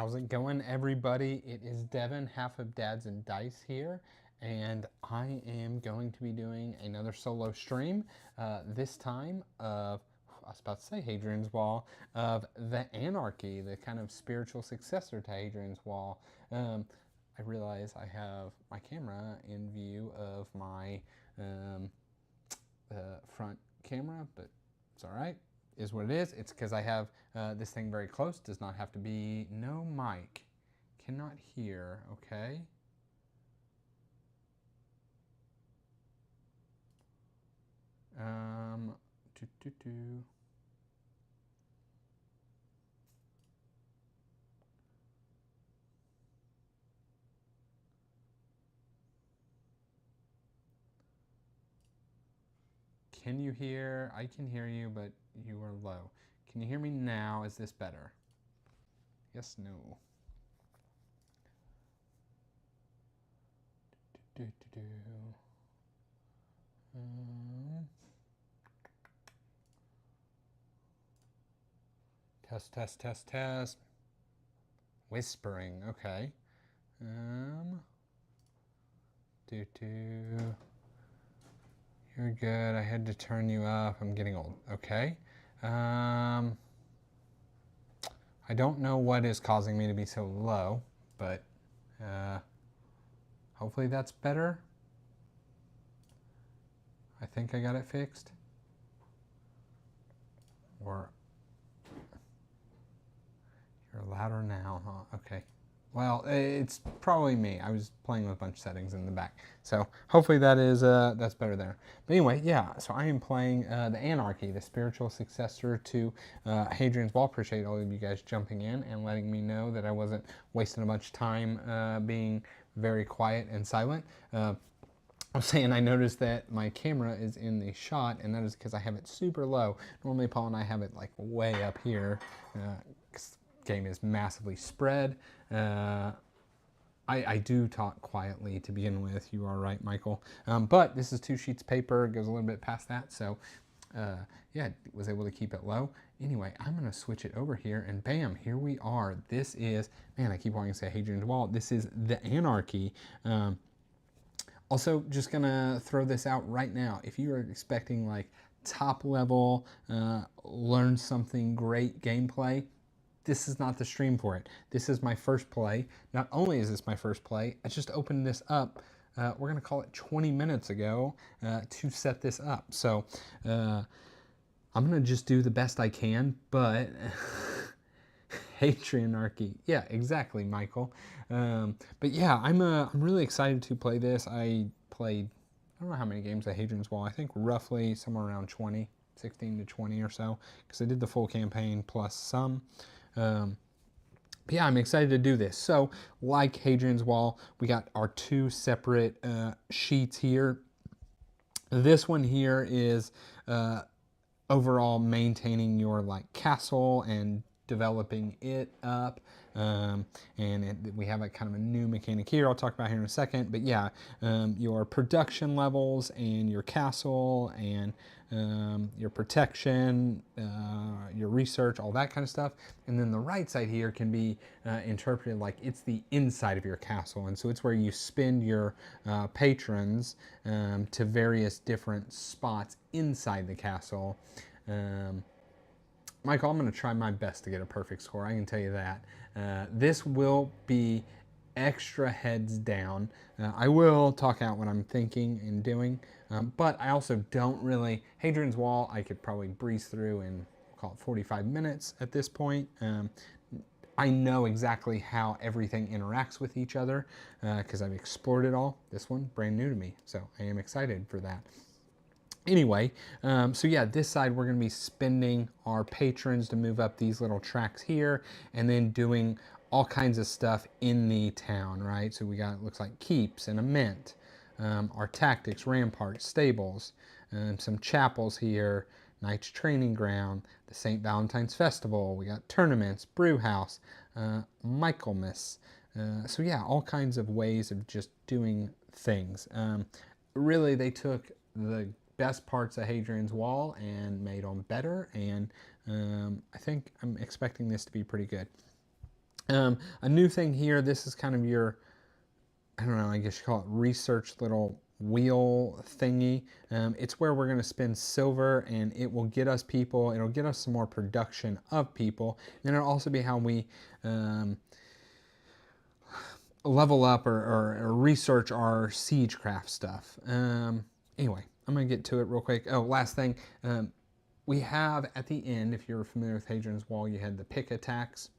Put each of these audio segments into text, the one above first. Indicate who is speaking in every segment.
Speaker 1: How's it going, everybody? It is Devin, half of Dads and Dice here, and I am going to be doing another solo stream, this time of, I was about to say Hadrian's Wall, of the Anarchy, the kind of spiritual successor to Hadrian's Wall. I realize I have my camera in view of my front camera, but it's all right. Is what it is. It's because I have this thing very close. Does not have to be. No mic. Cannot hear. Okay. Do, do, do. Can you hear? I can hear you, but you are low. Can you hear me now? Is this better? Yes, no. Do, do, do, do. Test, test, test, test. Whispering, okay. Do, do. You're good. I had to turn you up. I'm getting old. Okay. I don't know what is causing me to be so low, but hopefully that's better. I think I got it fixed. Or you're louder now, huh? Okay. Well, it's probably me. I was playing with a bunch of settings in the back. So hopefully that is that's better there. But anyway, yeah, so I am playing the Anarchy, the spiritual successor to Hadrian's Wall. Appreciate all of you guys jumping in and letting me know that I wasn't wasting a bunch of time being very quiet and silent. I was saying I noticed that my camera is in the shot, and that is because I have it super low. Normally Paul and I have it like way up here. Game is massively spread. I do talk quietly to begin with. You are right, Michael. But this is 2 sheets of paper. It goes a little bit past that. So, yeah, was able to keep it low. Anyway, I'm going to switch it over here, and bam, here we are. This is, man, I keep wanting to say Hadrian's Wall. This is the Anarchy. Also, just going to throw this out right now. If you are expecting, like, top level, learn something great gameplay, this is not the stream for it. This is my first play. Not only is this my first play, I just opened this up. We're going to call it 20 minutes ago to set this up. So I'm going to just do the best I can, but Hadrianarchy. Yeah, exactly, Michael. But yeah, I'm really excited to play this. I played, I don't know how many games of Hadrian's Wall. I think roughly somewhere around 20, 16 to 20 or so, because I did the full campaign plus some. But yeah, I'm excited to do this. So, like Hadrian's Wall, we got our 2 separate sheets here. This one here is overall maintaining your like castle and developing it up. We have a kind of a new mechanic here I'll talk about here in a second. But yeah, your production levels and your castle and your protection, your research, all that kind of stuff. And then the right side here can be interpreted like it's the inside of your castle. And so it's where you spend your patrons to various different spots inside the castle. Michael, I'm going to try my best to get a perfect score. I can tell you that. This will be extra heads down. I will talk out what I'm thinking and doing, but I also don't really. Hadrian's Wall, I could probably breeze through in, call it 45 minutes at this point. I know exactly how everything interacts with each other because I've explored it all. This one, brand new to me, so I am excited for that. Anyway, so yeah, this side we're going to be spending our patrons to move up these little tracks here and then doing all kinds of stuff in the town, right? So we got, looks like keeps and a mint, our tactics, ramparts, stables, some chapels here, Knight's Training Ground, the St. Valentine's Festival, we got tournaments, brew house, Michaelmas. So yeah, all kinds of ways of just doing things. Really, they took the best parts of Hadrian's Wall and made them better, and I think I'm expecting this to be pretty good. A new thing here, this is kind of your, I don't know, I guess you call it research little wheel thingy. It's where we're going to spend silver, and it will get us people. It'll get us some more production of people. And it'll also be how we level up or research our siegecraft stuff. Anyway, I'm going to get to it real quick. Oh, last thing. We have at the end, if you're familiar with Hadrian's Wall, you had the pick attacks.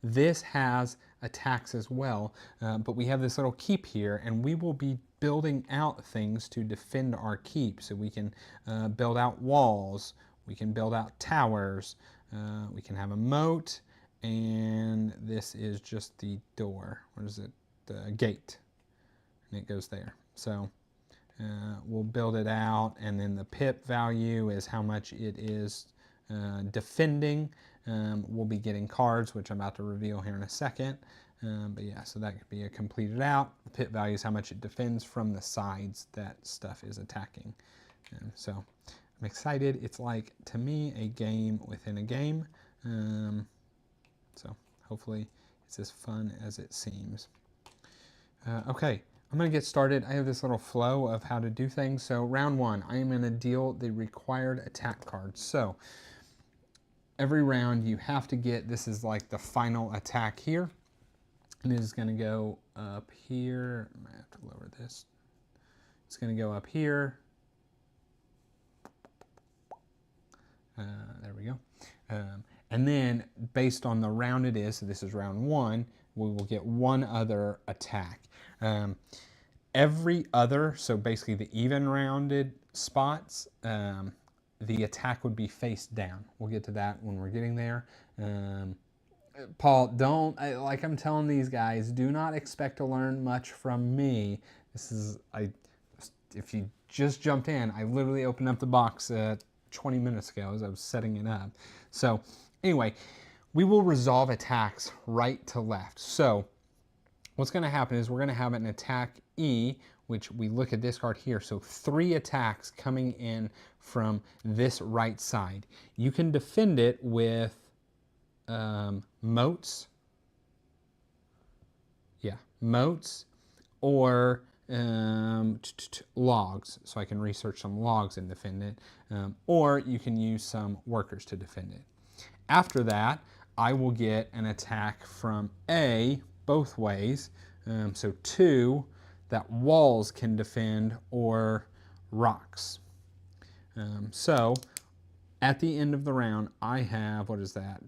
Speaker 1: This has attacks as well, but we have this little keep here, and we will be building out things to defend our keep. So we can build out walls, we can build out towers, we can have a moat, and this is just the door. What is it? The gate, and it goes there. So we'll build it out, and then the pip value is how much it is defending. We'll be getting cards, which I'm about to reveal here in a second. But yeah, so that could be a completed out. The pip value is how much it defends from the sides that stuff is attacking. So I'm excited. It's like, to me, a game within a game. So hopefully it's as fun as it seems. Okay, I'm going to get started. I have this little flow of how to do things. So round one, I am going to deal the required attack cards. So every round you have to get, this is like the final attack here. And it is going to go up here. I might have to lower this. It's going to go up here. There we go. And then based on the round it is, so this is round one, we will get one other attack. Every other, so basically the even rounded spots, the attack would be face down. We'll get to that when we're getting there. Paul, like I'm telling these guys, do not expect to learn much from me. This is, if you just jumped in, I literally opened up the box 20 minutes ago as I was setting it up. So anyway, we will resolve attacks right to left. So what's going to happen is we're going to have an attack E, which we look at this card here. So 3 attacks coming in from this right side. You can defend it with moats. Yeah, moats or logs. So I can research some logs and defend it. Or you can use some workers to defend it. After that, I will get an attack from A both ways. So 2 that walls can defend, or rocks. So at the end of the round, I have, what is that,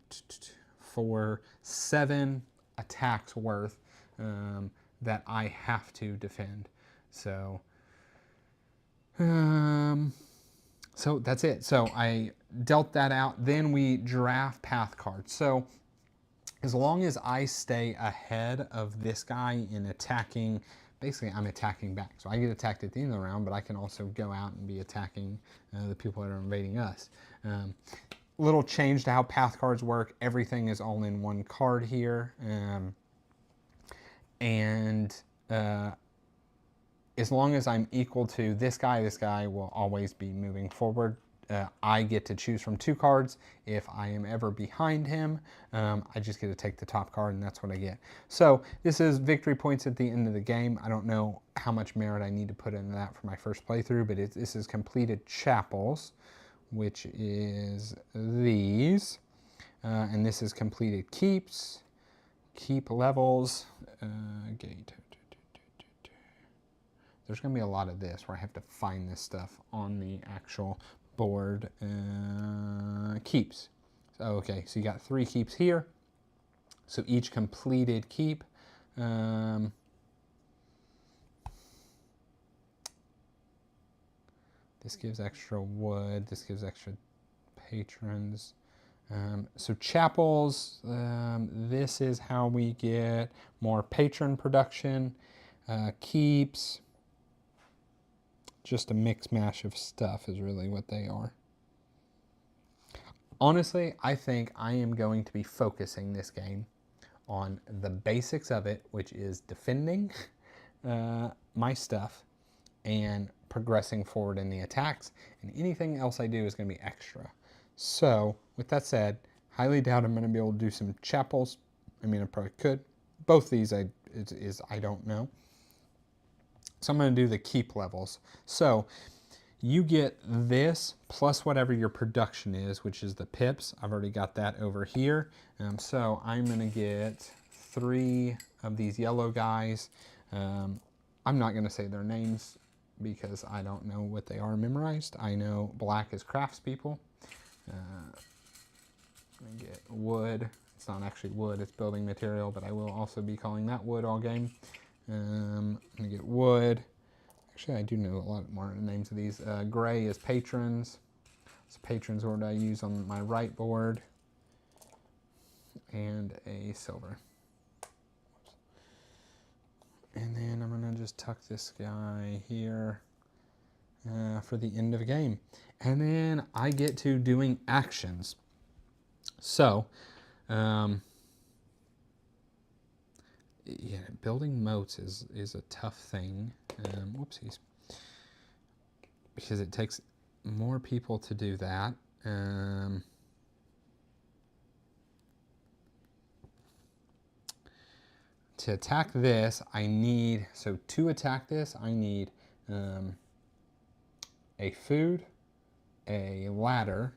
Speaker 1: 7 attacks worth that I have to defend. So, so that's it. So I dealt that out. Then we draft path cards. So as long as I stay ahead of this guy in attacking, basically I'm attacking back. So I get attacked at the end of the round, but I can also go out and be attacking the people that are invading us. Little change to how path cards work. Everything is all in one card here. As long as I'm equal to this guy will always be moving forward. I get to choose from 2 cards. If I am ever behind him, I just get to take the top card, and that's what I get. So this is victory points at the end of the game. I don't know how much merit I need to put into that for my first playthrough, but this is completed chapels, which is these. And this is completed keeps, keep levels, gate. There's going to be a lot of this where I have to find this stuff on the actual board. Keeps. So, okay, so you got 3 keeps here. So each completed keep. This gives extra wood. This gives extra patrons. So chapels, this is how we get more patron production. Keeps. Just a mix mash of stuff is really what they are. Honestly, I think I am going to be focusing this game on the basics of it, which is defending my stuff and progressing forward in the attacks, and anything else I do is going to be extra. So with that said, highly doubt I'm going to be able to do some chapels. I mean, I probably could. Both these I don't know. So I'm going to do the keep levels. So you get this plus whatever your production is, which is the pips. I've already got that over here. So I'm going to get 3 of these yellow guys. I'm not going to say their names because I don't know what they are memorized. I know black is craftspeople. I'm going to get wood. It's not actually wood, it's building material, but I will also be calling that wood all game. I'm going to get wood. Actually, I do know a lot more names of these. Gray is patrons. So patrons are what I use on my right board. And a silver. And then I'm going to just tuck this guy here for the end of the game. And then I get to doing actions. So, yeah, building moats is a tough thing. Whoopsies. Because it takes more people to do that. To attack this, I need, so to attack this, I need a food, a ladder,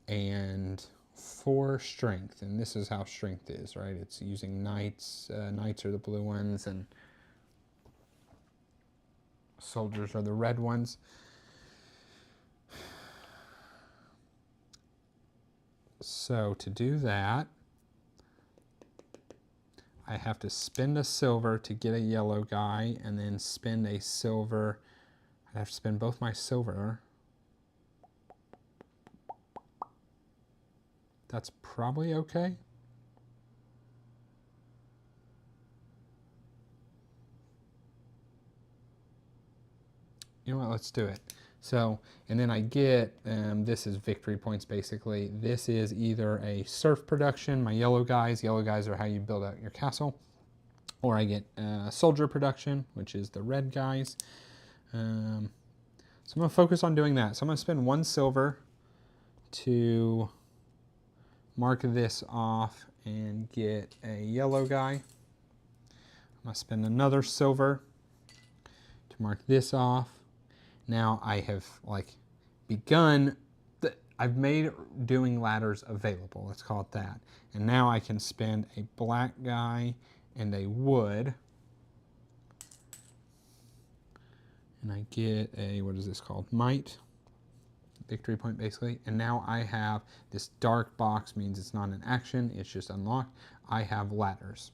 Speaker 1: and 4 strength. And this is how strength is, right? It's using knights. Knights are the blue ones, and soldiers are the red ones. So to do that, I have to spend a silver to get a yellow guy, and then spend a silver. I have to spend both my silver. That's probably okay. You know what, let's do it. So, and then I get, this is victory points basically. This is either a surf production, my yellow guys are how you build out your castle, or I get soldier production, which is the red guys. So I'm going to focus on doing that. So I'm going to spend 1 silver to mark this off and get a yellow guy. I'm going to spend another silver to mark this off. Now I have begun, I've made doing ladders available, let's call it that. And now I can spend a black guy and a wood. And I get a, what is this called? Might. Victory point basically. And now I have this dark box, means it's not an action, it's just unlocked. I have ladders.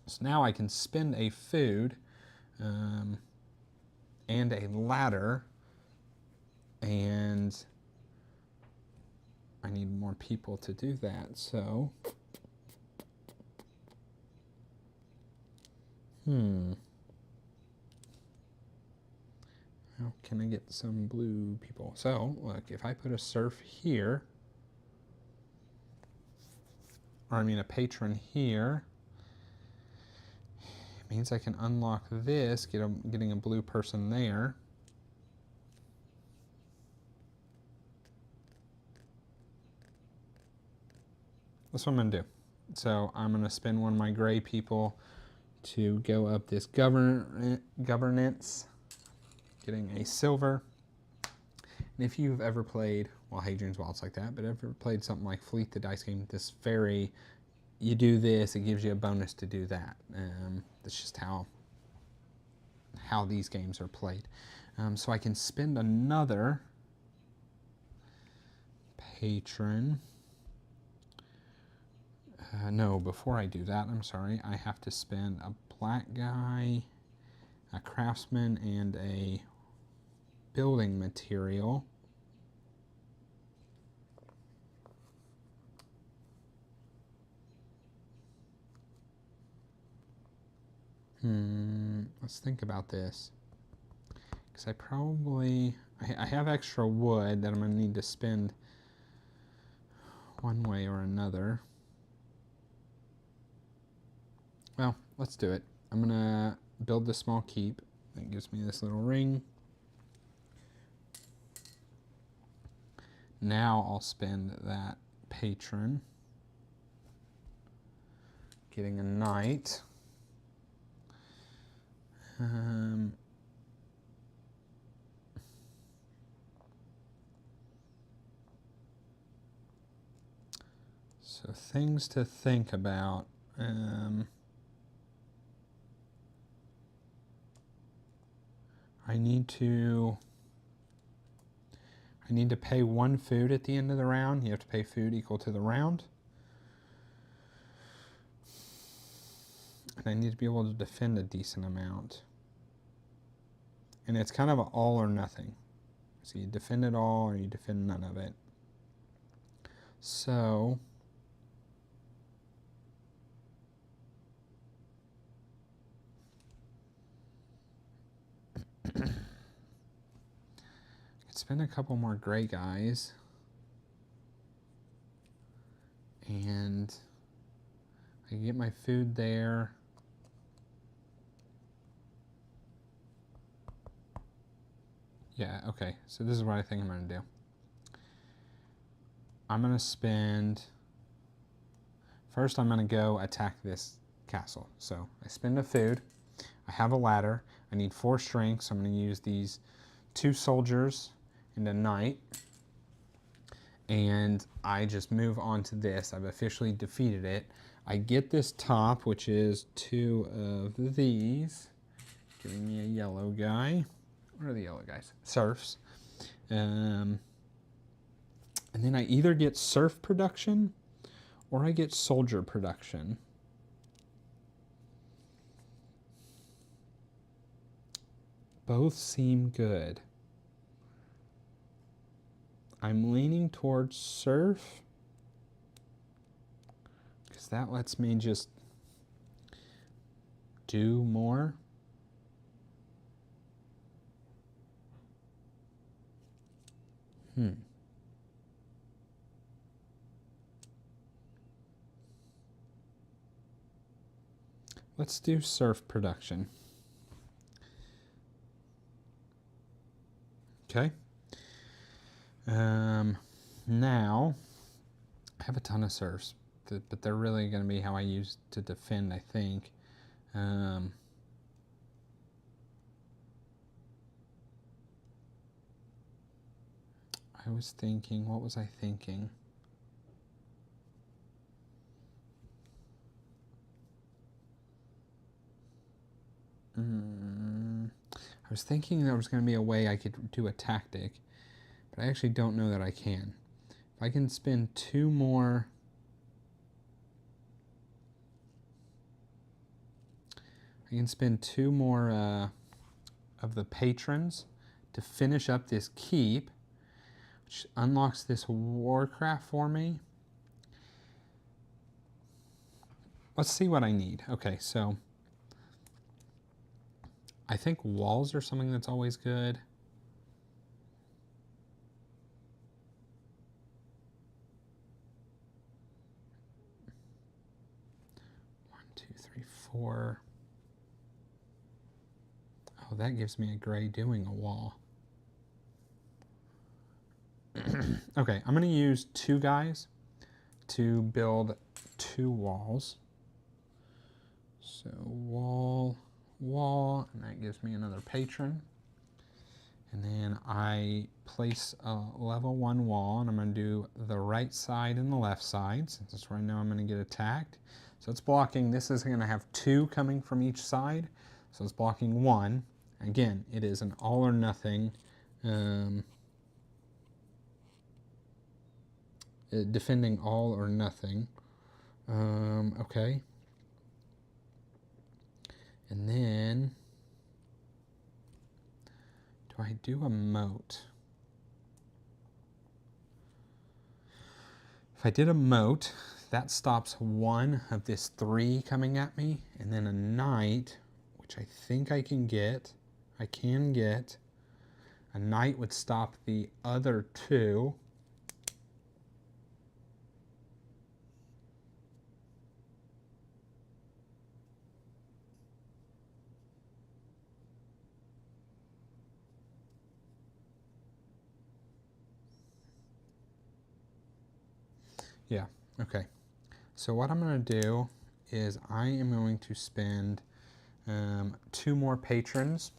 Speaker 1: So now I can spend a food and a ladder, and I need more people to do that. So, how can I get some blue people? So, look, if I put a surf here, or I mean a patron here, it means I can unlock this, getting a blue person there. That's what I'm going to do. So I'm going to spend 1 of my gray people to go up this governance, getting a silver. And if you've ever played, well, Hadrian's Wild's like that, but ever played something like Fleet the Dice game, this fairy, you do this, it gives you a bonus to do that. That's just how these games are played. So I can spend another patron. No, before I do that, I'm sorry, I have to spend a black guy, a craftsman, and a building material. Let's think about this. Because I have extra wood that I'm going to need to spend one way or another. Well, let's do it. I'm going to build the small keep. That gives me this little ring. Now I'll spend that patron, getting a knight. So things to think about. I need to pay 1 food at the end of the round. You have to pay food equal to the round. And I need to be able to defend a decent amount. And it's kind of an all or nothing. So you defend it all or you defend none of it. So spend a couple more gray guys, and I can get my food there. Yeah, okay, so this is what I think I'm going to do. I'm going to spend, first I'm going to go attack this castle. So I spend a food, I have a ladder, I need 4 strength, so I'm going to use these 2 soldiers and a knight, and I just move on to this. I've officially defeated it. I get this top, which is 2 of these, giving me a yellow guy. What are the yellow guys? Serfs. And then I either get serf production or I get soldier production. Both seem good. I'm leaning towards serf because that lets me just do more. Let's do serf production. Okay. Now, I have a ton of serfs, but they're really going to be how I use to defend, I think. I was thinking, what was I thinking? I was thinking there was going to be a way I could do a tactic, but I actually don't know that I can. If I can spend 2 more... I can spend 2 more of the patrons to finish up this keep, which unlocks this warcraft for me. Let's see what I need. Okay, so I think walls are something that's always good. One, two, three, 4. Oh, that gives me a gray doing a wall. Okay, I'm going to use 2 guys to build 2 walls. So wall, wall, and that gives me another patron. And then I place a level 1 wall, and I'm going to do the right side and the left side, since that's where I know I'm going to get attacked. So it's blocking. This is going to have 2 coming from each side, so it's blocking 1. Again, it is an all or nothing. Defending all or nothing. Okay. And then, do I do a moat? If I did a moat, that stops 1 of this 3 coming at me, and then a knight, which I think I can get. A knight would stop the other 2. Yeah, okay. So what I'm going to do is I am going to spend 2 more patrons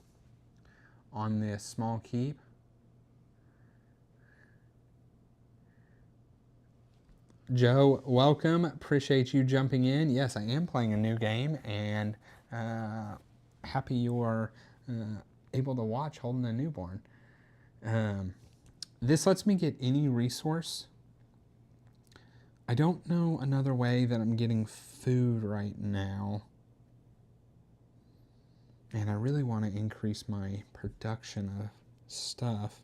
Speaker 1: on this small keep. Joe, welcome. Appreciate you jumping in. Yes, I am playing a new game, and happy you are able to watch holding a newborn. This lets me get any resource. I don't know another way that I'm getting food right now. And I really want to increase my production of stuff.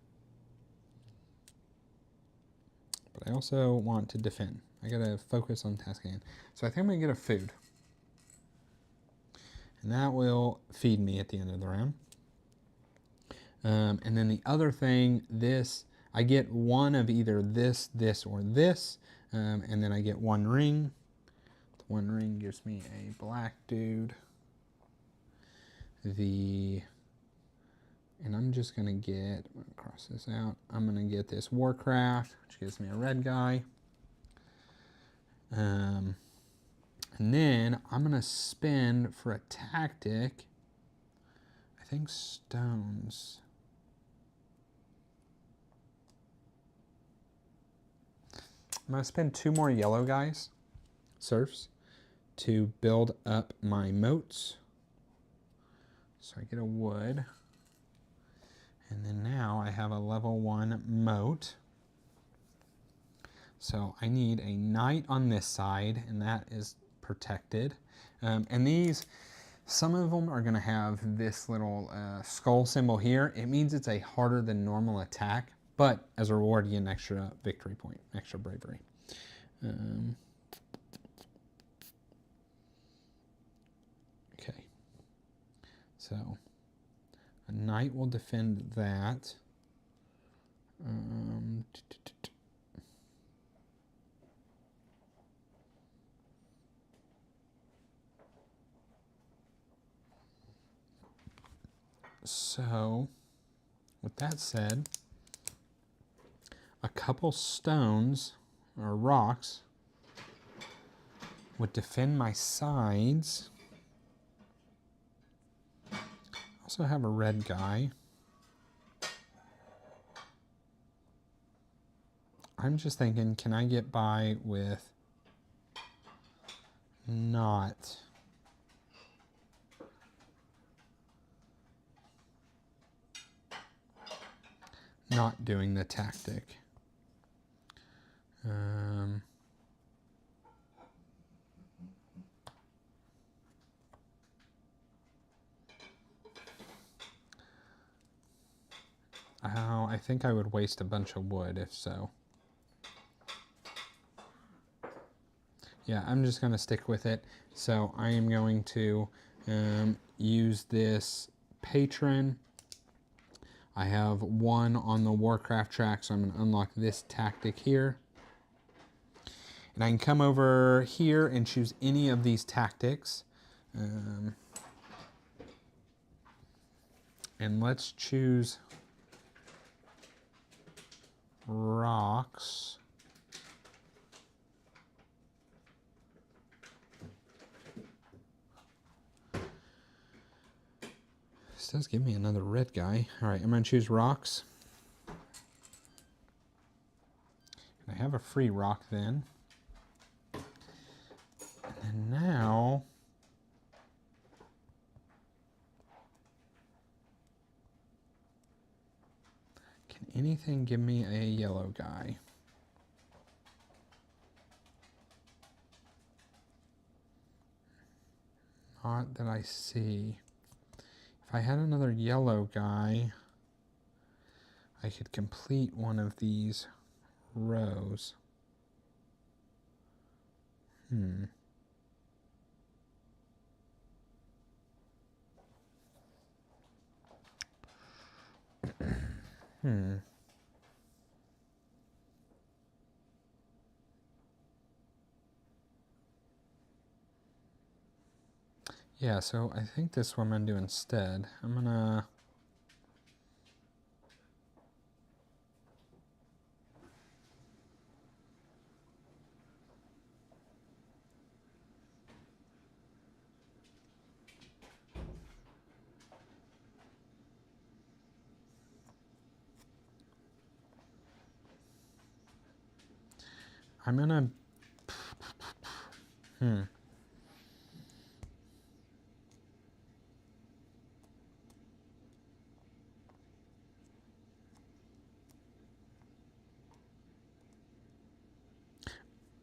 Speaker 1: But I also want to defend. I gotta focus on tasking. So I think I'm gonna get a food. And that will feed me at the end of the round. And then the other thing, this, I get one of either this, this, or this. And then I get 1 ring. The 1 ring gives me a black dude. And I'm just gonna get, I'm gonna cross this out. I'm gonna get this Warcraft, which gives me a red guy. And then I'm gonna spend for a tactic, I think stones. I'm gonna spend 2 more yellow guys, serfs, to build up my moats. So I get a wood. And then now I have a level 1 moat. So I need a knight on this side, and that is protected. And these, some of them are gonna have this little skull symbol here. It means it's a harder than normal attack, but as a reward you get an extra victory point, extra bravery. Okay, so a knight will defend that. So, with that said, a couple stones or rocks would defend my sides. I also have a red guy. I'm just thinking, can I get by with not doing the tactic? I think I would waste a bunch of wood if so. Yeah, I'm just going to stick with it. So I am going to use this patron. I have 1 on the Warcraft track, so I'm going to unlock this tactic here. And I can come over here and choose any of these tactics. And let's choose rocks. This does give me another red guy. All right, I'm going to choose rocks. I have a free rock then. And now can anything give me a yellow guy? Not that I see. If I had another yellow guy, I could complete one of these rows. Yeah, so I think this is what I'm going to do instead. I'm going to... I'm gonna,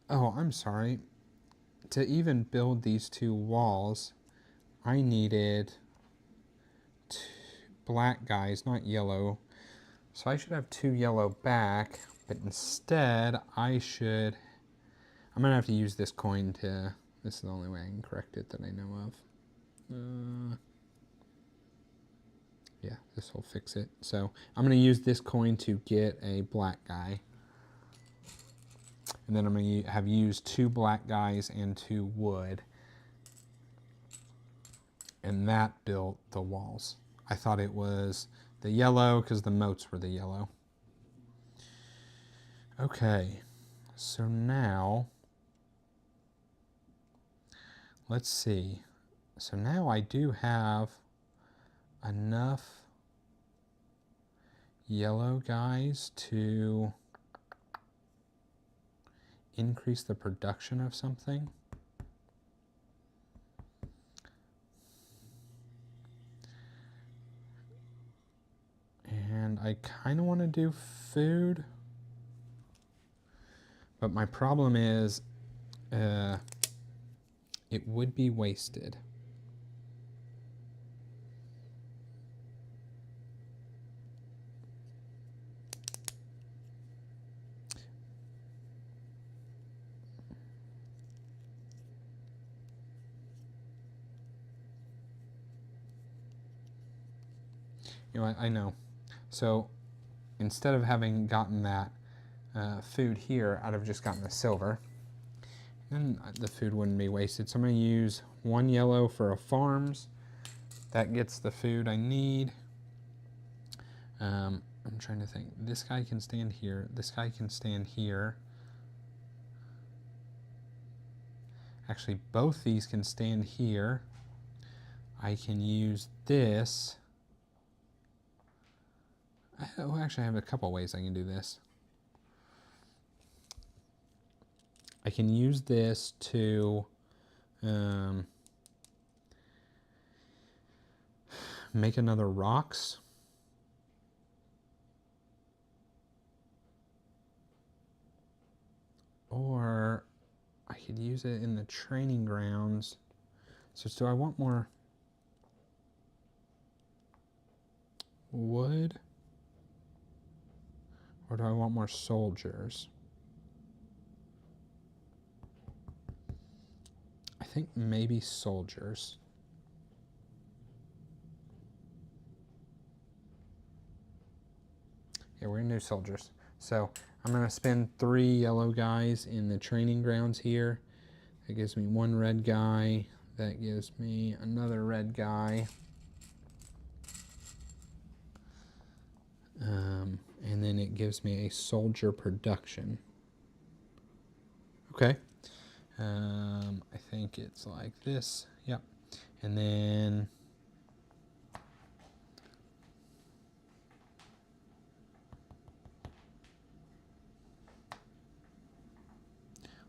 Speaker 1: Oh, I'm sorry. To even build these two walls, I needed black guys, not yellow. So I should have 2 yellow back, but instead I'm gonna have to use this coin this is the only way I can correct it that I know of. Yeah, this will fix it. So I'm gonna use this coin to get a black guy. And then I'm going to have used 2 black guys and 2 wood. And that built the walls. I thought it was the yellow because the moats were the yellow. Okay, so now, let's see. So now I do have enough yellow guys to increase the production of something. And I kind of want to do food. But my problem is it would be wasted. You know, I know. So instead of having gotten that food here, I'd have just gotten the silver. And the food wouldn't be wasted. So I'm going to use 1 yellow for a farms. That gets the food I need. I'm trying to think. This guy can stand here. This guy can stand here. Actually, both these can stand here. I can use this. Oh, actually, I have a couple ways I can do this. I can use this to make another rocks. Or I could use it in the training grounds. So do I want more wood? Or do I want more soldiers? I think maybe soldiers. Yeah, we're gonna do soldiers. So I'm gonna spend 3 yellow guys in the training grounds here. That gives me 1 red guy. That gives me another red guy. And then it gives me a soldier production. Okay. I think it's like this. Yep. And then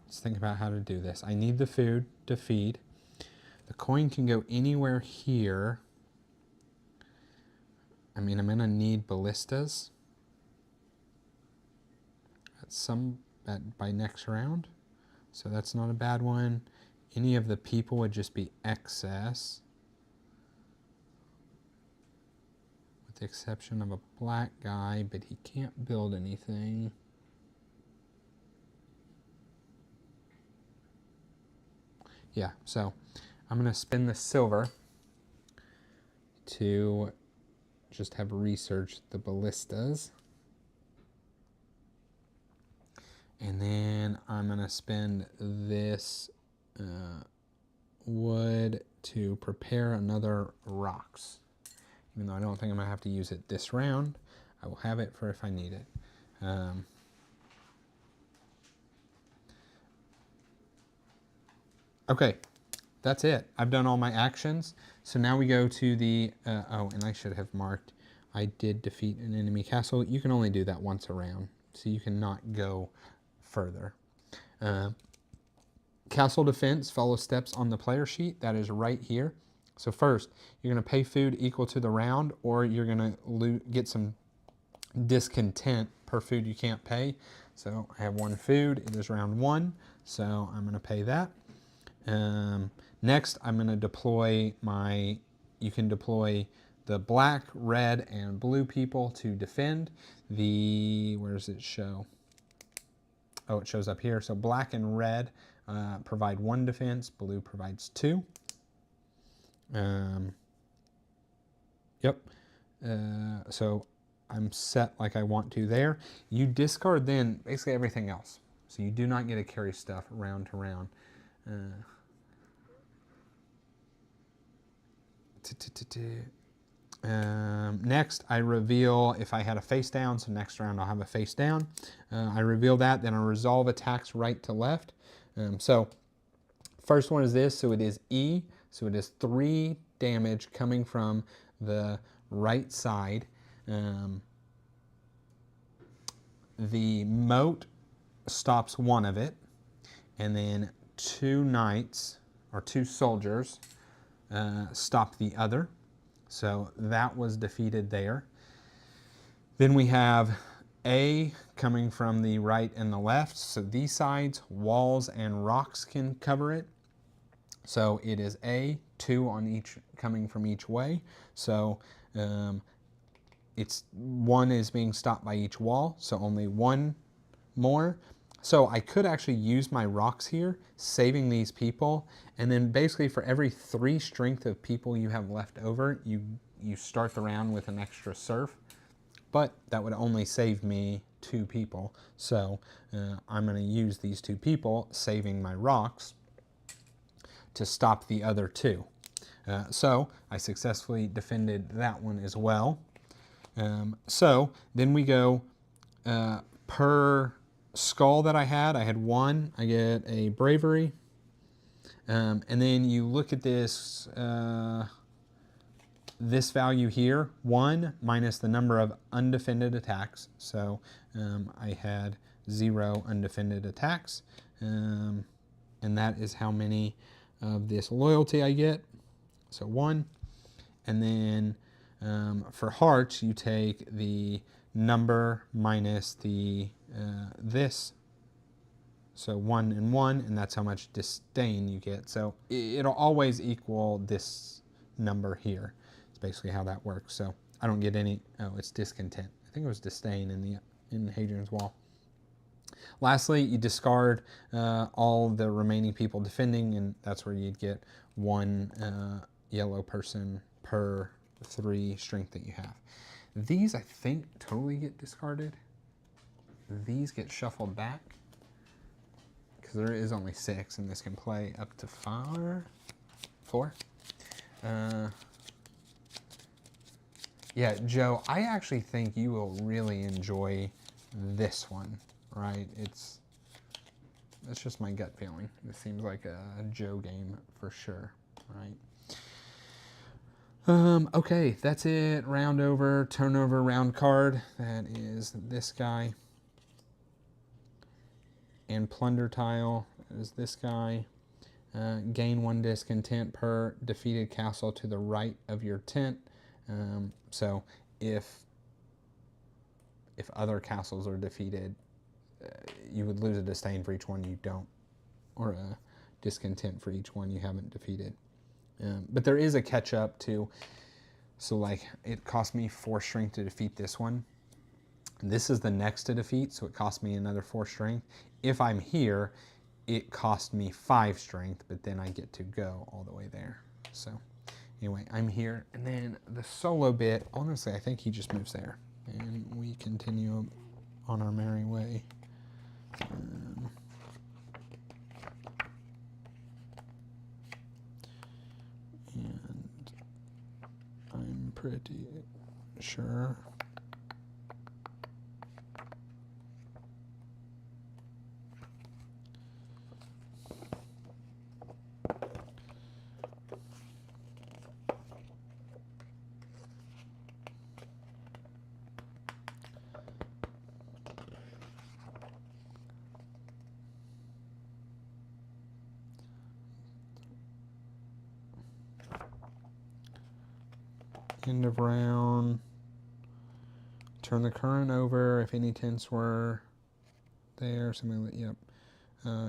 Speaker 1: let's think about how to do this. I need the food to feed. The coin can go anywhere here. I mean, I'm gonna need ballistas by next round. So that's not a bad one. Any of the people would just be excess. With the exception of a black guy, but he can't build anything. Yeah, so I'm gonna spend the silver to just have researched the ballistas. And then I'm gonna spend this wood to prepare another rocks. Even though I don't think I'm gonna have to use it this round, I will have it for if I need it. Okay, that's it. I've done all my actions. So now we go to the, oh, and I should have marked, I did defeat an enemy castle. You can only do that once a round, so you cannot go further. Castle defense, follow steps on the player sheet. That is right here. So first, you're going to pay food equal to the round, or you're going to get some discontent per food you can't pay. So I have 1 food. It is round 1, so I'm going to pay that. Next, I'm going to deploy you can deploy the black, red, and blue people to defend. Where does it show? Oh, it shows up here. So black and red provide 1 defense, blue provides 2. Yep. So I'm set like I want to there. You discard then basically everything else. So you do not get to carry stuff round to round. Next, I reveal if I had a face down, so next round I'll have a face down. I reveal that, then I resolve attacks right to left. So first one is this, so it is E, so it is 3 damage coming from the right side. The moat stops 1 of it, and then 2 knights, or 2 soldiers, stop the other. So that was defeated there. Then we have A coming from the right and the left. So these sides, walls and rocks can cover it. So it is A, 2 on each, coming from each way. So it's 1 is being stopped by each wall, so only 1 more. So I could actually use my rocks here, saving these people, and then basically for every 3 strength of people you have left over, you start the round with an extra surf, but that would only save me 2 people. So I'm going to use these 2 people, saving my rocks, to stop the other 2. So I successfully defended that one as well. So then we go per skull that I had 1, I get a bravery. And then you look at this, this value here, 1 minus the number of undefended attacks. So I had 0 undefended attacks. And that is how many of this loyalty I get. So 1. And then for hearts, you take the number minus the this. So 1 and 1, and that's how much disdain you get. So it'll always equal this number here. It's basically how that works. So I don't get any, oh, it's discontent. I think it was disdain in Hadrian's Wall. Lastly, you discard all the remaining people defending, and that's where you'd get 1 yellow person per 3 strength that you have. These, I think, totally get discarded. These get shuffled back, because there is only 6, and this can play up to 4. Yeah, Joe, I actually think you will really enjoy this one, right? It's just my gut feeling. This seems like a Joe game for sure, right? Okay, that's it. Round over, turnover, round card. That is this guy. And plunder tile is this guy. Gain 1 discontent per defeated castle to the right of your tent. So if other castles are defeated, you would lose a disdain for each one you don't, or a discontent for each one you haven't defeated. But there is a catch up too. So like it cost me 4 strength to defeat this one. This is the next to defeat, so it cost me another 4 strength. If I'm here, it cost me 5 strength, but then I get to go all the way there. So anyway, I'm here. And then the solo bit, honestly, I think he just moves there. And we continue on our merry way. And I'm pretty sure. End of round. Turn the current over if any tents were there. Something like, yep.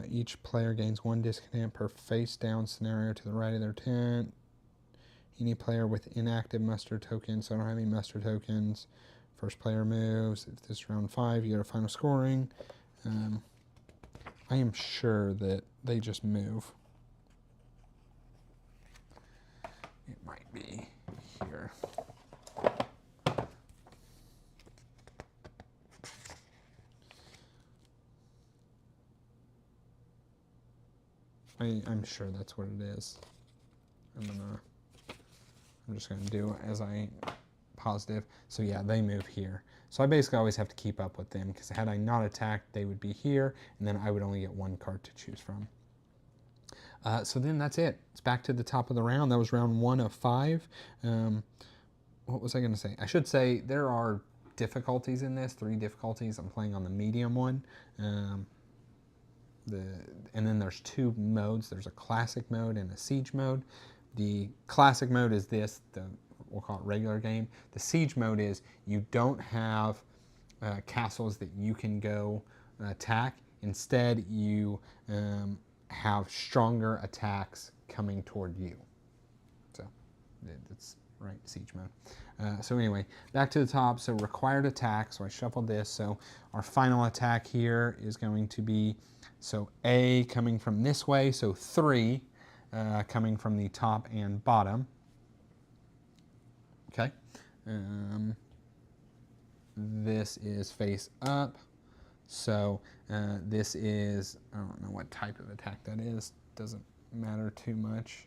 Speaker 1: Each player gains 1 disconnect per face down scenario to the right of their tent. Any player with inactive muster tokens, so I don't have any muster tokens. First player moves. If this is round 5, you go to final scoring. I am sure that they just move. It might be here. I'm sure that's what it is. I'm just gonna do as I positive. So yeah, they move here. So I basically always have to keep up with them because had I not attacked, they would be here, and then I would only get 1 card to choose from. So then that's it. It's back to the top of the round. That was round 1 of 5. What was I going to say? I should say there are difficulties in this, 3 difficulties. I'm playing on the medium one. And then there's 2 modes. There's a classic mode and a siege mode. The classic mode is this, we'll call it regular game. The siege mode is you don't have castles that you can go attack. Instead, you have stronger attacks coming toward you. So that's right, siege mode. So anyway, back to the top. So required attack. So I shuffled this. So our final attack here is going to be, so A coming from this way. So 3 coming from the top and bottom. Okay. This is face up. So this is, I don't know what type of attack that is. Doesn't matter too much.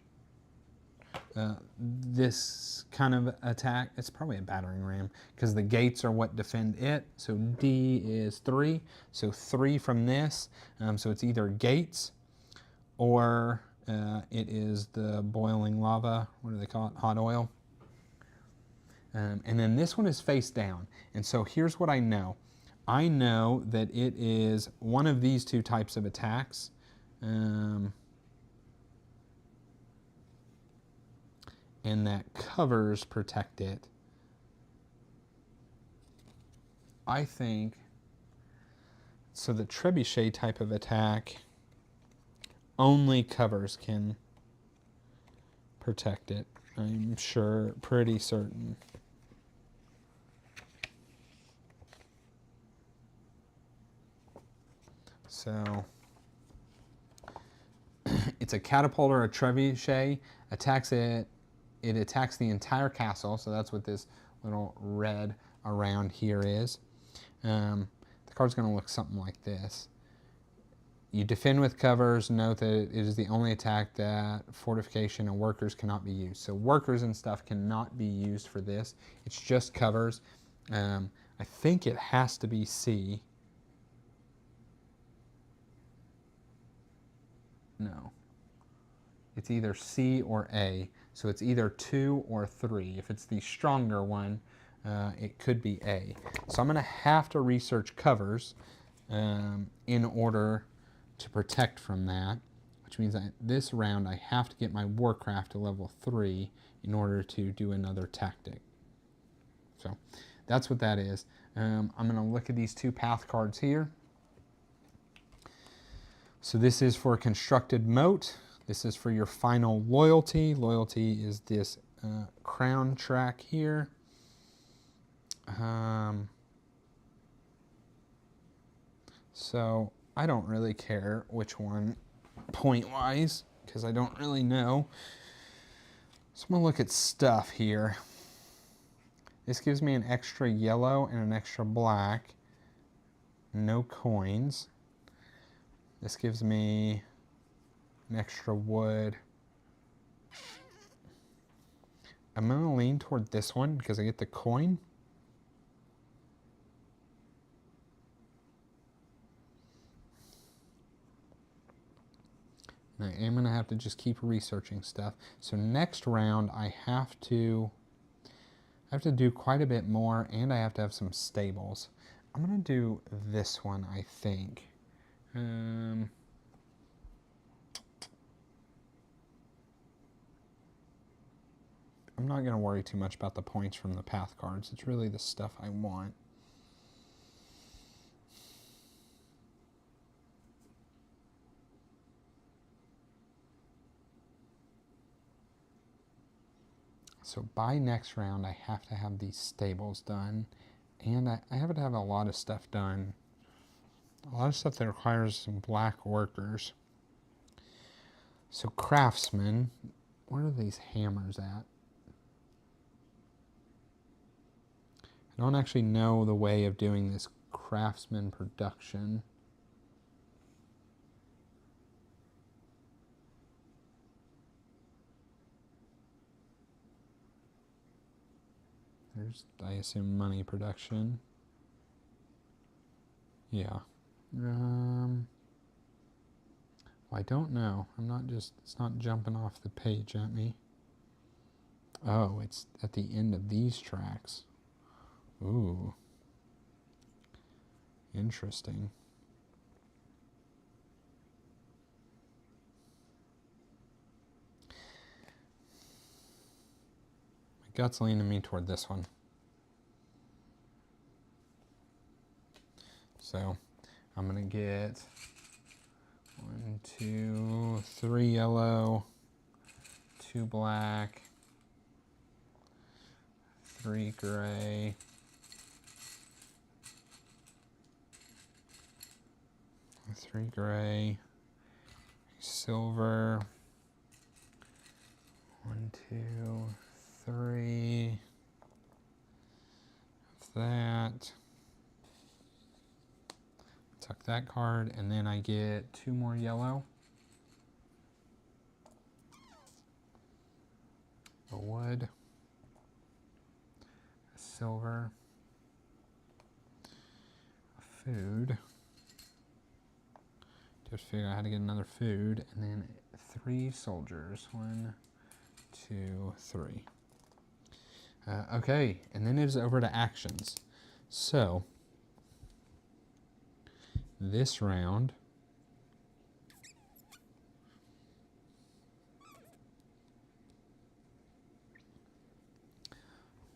Speaker 1: This kind of attack, it's probably a battering ram because the gates are what defend it. So D is 3. So 3 from this. So it's either gates or it is the boiling lava. What do they call it? Hot oil. And then this one is face down. And so here's what I know. I know that it is one of these 2 types of attacks. And that covers protect it. I think, so the trebuchet type of attack, only covers can protect it. I'm sure, pretty certain. So it's a catapult or a trebuchet, attacks it. It attacks the entire castle, so that's what this little red around here is. The card's going to look something like this. You defend with covers. Note that it is the only attack that fortification and workers cannot be used. So workers and stuff cannot be used for this. It's just covers. I think it has to be C. No. It's either C or A. So it's either 2 or 3. If it's the stronger one, it could be A. So I'm going to have to research covers in order to protect from that, which means that this round I have to get my Warcraft to level 3 in order to do another tactic. So that's what that is. I'm going to look at these 2 path cards here. So this is for constructed moat. This is for your final loyalty. Loyalty is this crown track here. So I don't really care which one point-wise because I don't really know. So I'm going to look at stuff here. This gives me an extra yellow and an extra black. No coins. This gives me an extra wood. I'm going to lean toward this one because I get the coin. And I am going to have to just keep researching stuff. So next round I have to do quite a bit more, and I have to have some stables. I'm going to do this one, I think. I'm not going to worry too much about the points from the path cards. It's really the stuff I want. So by next round, I have to have these stables done, and I have to have a lot of stuff done. A lot of stuff that requires some black workers. So craftsman, where are these hammers at? I don't actually know the way of doing this craftsman production. There's, I assume, money production. Yeah. I don't know. It's not jumping off the page at me. Oh, it's at the end of these tracks. Ooh. Interesting. My gut's leaning me toward this one. So I'm going to get 1, 2, 3 yellow, 2 black, 3 gray, 3 gray, silver, 1, 2, 3 of that. Tuck that card, and then I get 2 more yellow, a wood, a silver, a food. Just figure out how to get another food, and then 3 soldiers. 1, 2, 3. Okay, and then it is over to actions. So this round,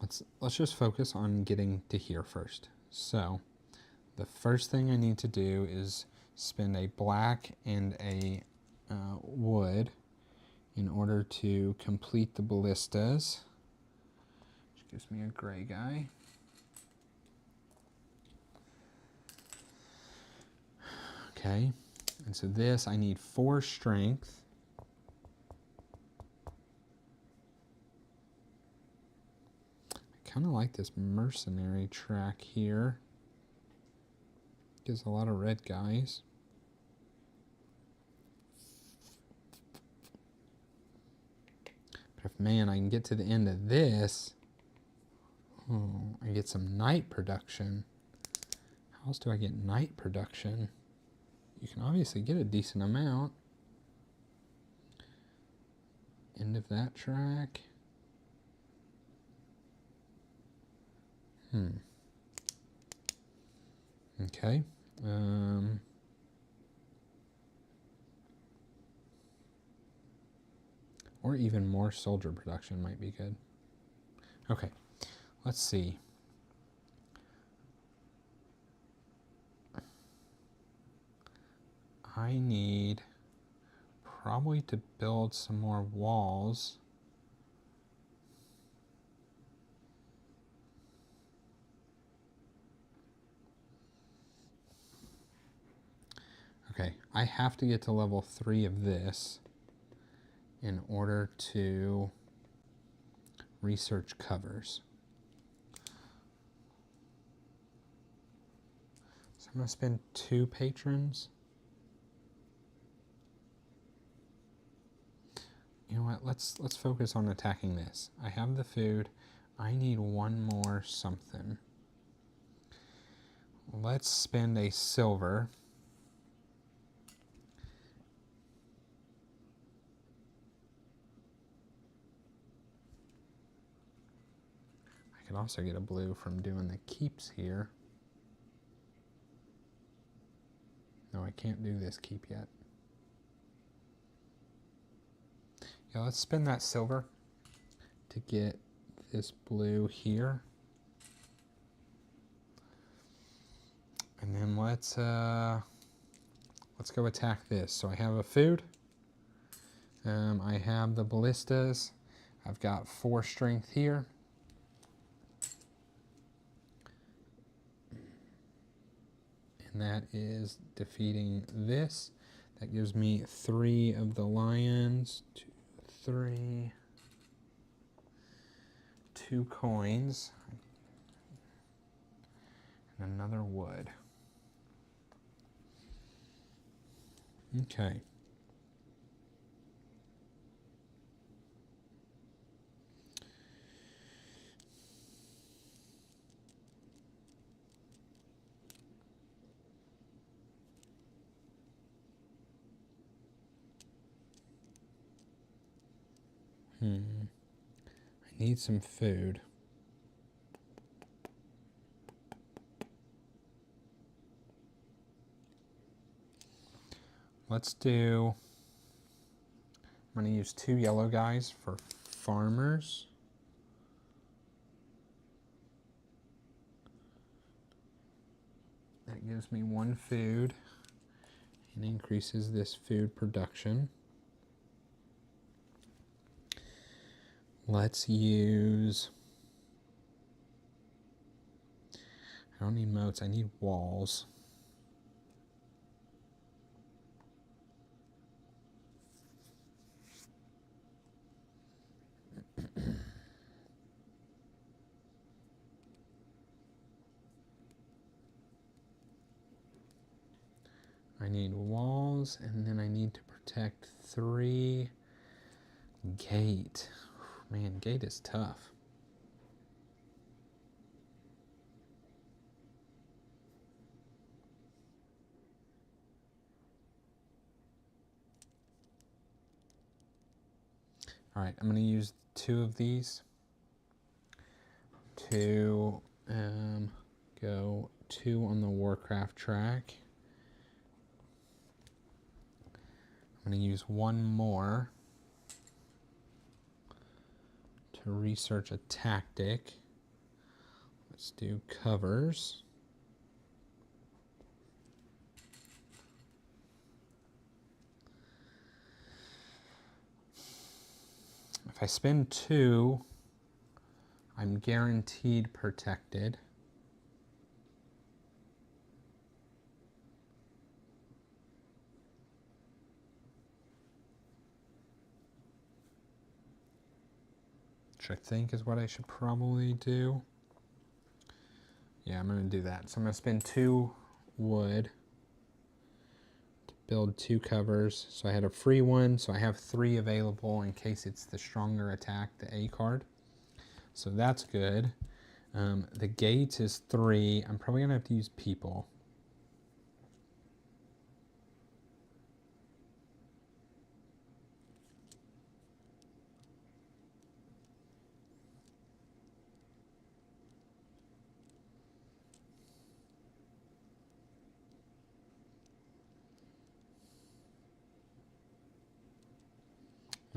Speaker 1: let's just focus on getting to here first. So the first thing I need to do is spend a black and a wood in order to complete the ballistas, which gives me a gray guy. Okay, and so this, I need 4 strength. I kind of like this mercenary track here. Gives a lot of red guys. But if, man, I can get to the end of this, oh, I get some night production. How else do I get night production? You can obviously get a decent amount. End of that track. Okay. Or even more soldier production might be good. Okay, let's see. I need probably to build some more walls. Okay, I have to get to level 3 of this in order to research covers. So I'm going to spend 2 patrons. You know what, let's focus on attacking this. I have the food. I need 1 more something. Let's spend a silver. I could also get a blue from doing the keeps here. No, I can't do this keep yet. Yeah, let's spend that silver to get this blue here. And then let's go attack this. So I have a food. I have the ballistas. I've got 4 strength here. And that is defeating this. That gives me 3 of the lions. 2, 3. 2 coins. And another wood. Okay. I need some food. Let's do, I'm going to use 2 yellow guys for farmers. That gives me 1 food and increases this food production. Let's use, I don't need moats, I need walls. I need walls, and then I need to protect 3 gate. Man, gate is tough. All right, I'm going to use 2 of these to go 2 on the Warcraft track. I'm going to use 1 more to research a tactic. Let's do covers. If I spend 2, I'm guaranteed protected. Which I think is what I should probably do. Yeah, I'm going to do that. So I'm going to spend 2 wood to build 2 covers. So I had a free one, so I have 3 available in case it's the stronger attack, the A card. So that's good. The gate is 3. I'm probably going to have to use people.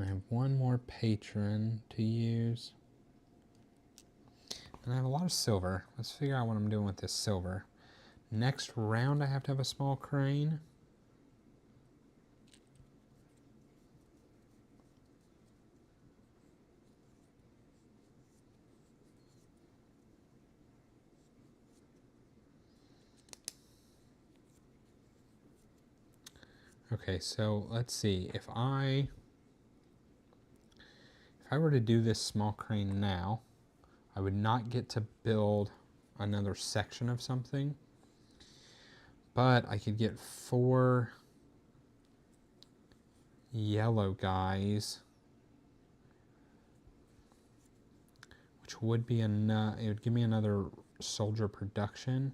Speaker 1: I have 1 more patron to use. And I have a lot of silver. Let's figure out what I'm doing with this silver. Next round I have to have a small crane. Okay, so let's see. If I were to do this small crane now, I would not get to build another section of something, but I could get 4 yellow guys, which would be enough. It would give me another soldier production.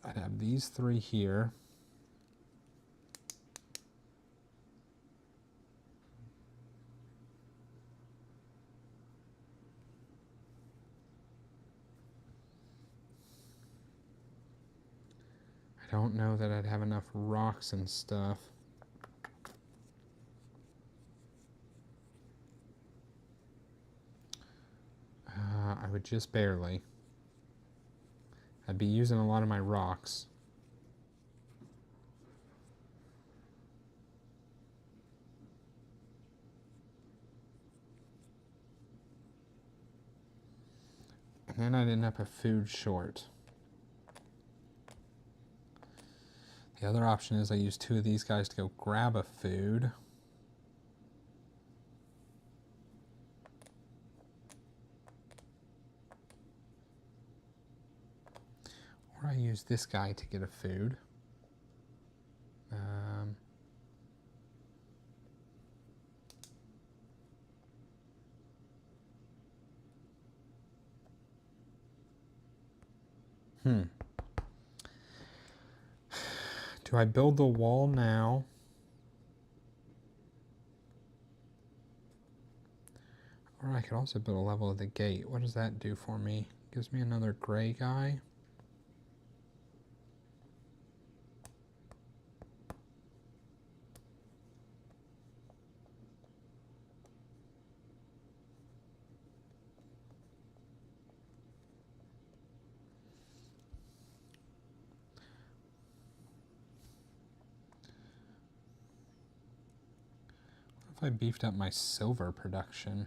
Speaker 1: I'd have these 3 here. I don't know that I'd have enough rocks and stuff. but just barely. I'd be using a lot of my rocks. And then I'd end up a food short. The other option is I use 2 of these guys to go grab a food. Or I use this guy to get a food. Do I build the wall now? Or I could also build a level of the gate. What does that do for me? Gives me another gray guy. What if I beefed up my silver production?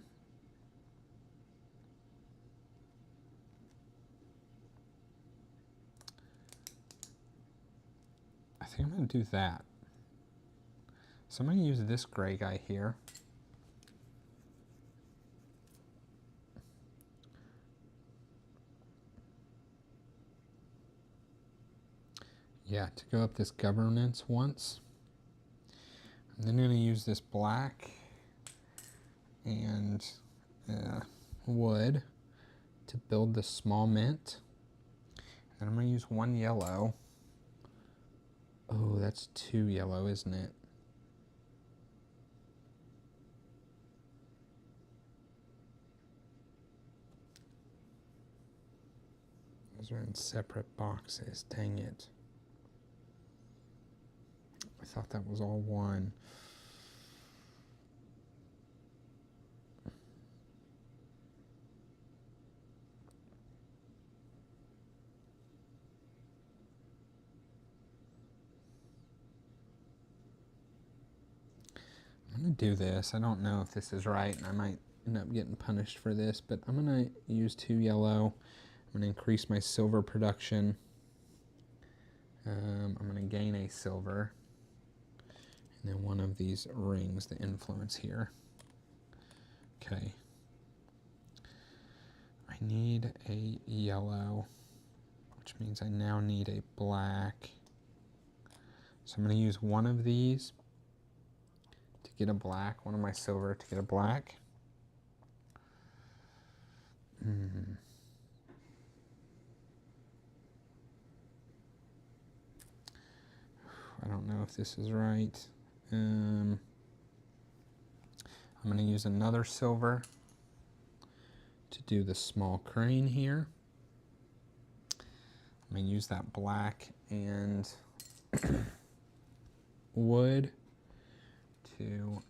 Speaker 1: I think I'm going to do that. So I'm going to use this gray guy here. Yeah, to go up this governance once. And then I'm going to use this black and wood to build the small mint. And I'm going to use 1 yellow. Oh, that's 2 yellow, isn't it? Those are in separate boxes. Dang it. I thought that was all one. I'm going to do this. I don't know if this is right, and I might end up getting punished for this, but I'm going to use 2 yellow. I'm going to increase my silver production. I'm going to gain a silver. And then 1 of these rings, the influence here. Okay. I need a yellow, which means I now need a black. So I'm going to use 1 of these to get a black, 1 of my silver to get a black. I don't know if this is right. I'm going to use another silver to do the small crane here. I'm going to use that black and wood to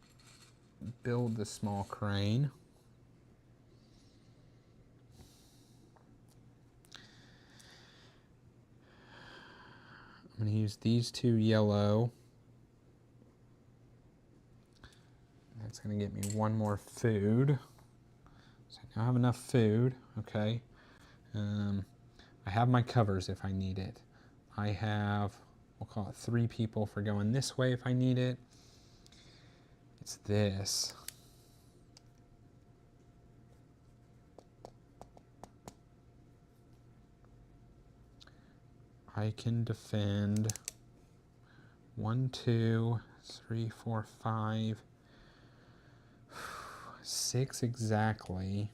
Speaker 1: build the small crane. I'm going to use these 2 yellow. That's going to get me 1 more food. So now I have enough food. Okay. I have my covers if I need it. I have, we'll call it 3 people for going this way if I need it. It's this. I can defend 1, 2, 3, 4, 5, 6 exactly.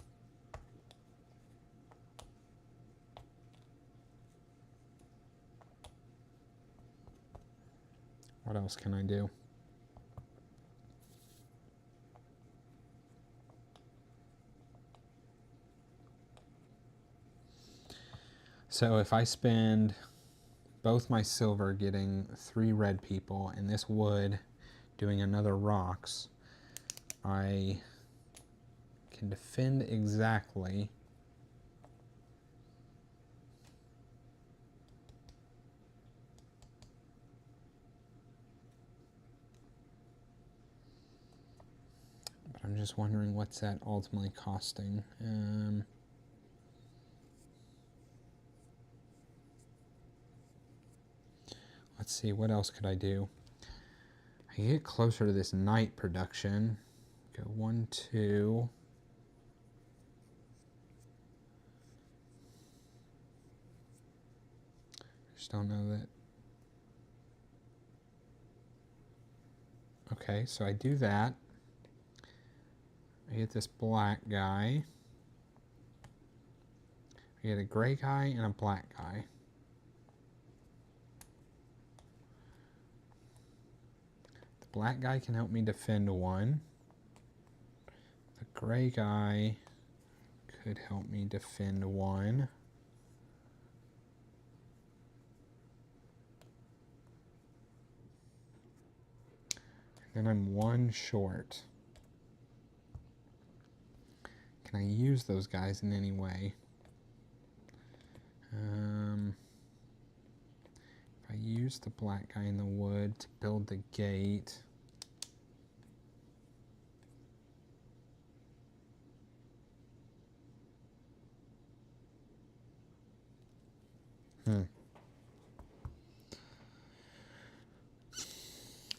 Speaker 1: What else can I do? So if I spend both my silver getting 3 red people and this wood doing another rocks, I can defend exactly just wondering what's that ultimately costing. Let's see, what else could I do? I can get closer to this night production. Go 1, 2. Just don't know that. Okay, so I do that. I get this black guy. I get a gray guy and a black guy. The black guy can help me defend one. The gray guy could help me defend one. And then I'm one short. Can I use those guys in any way? If I use the black guy in the wood to build the gate,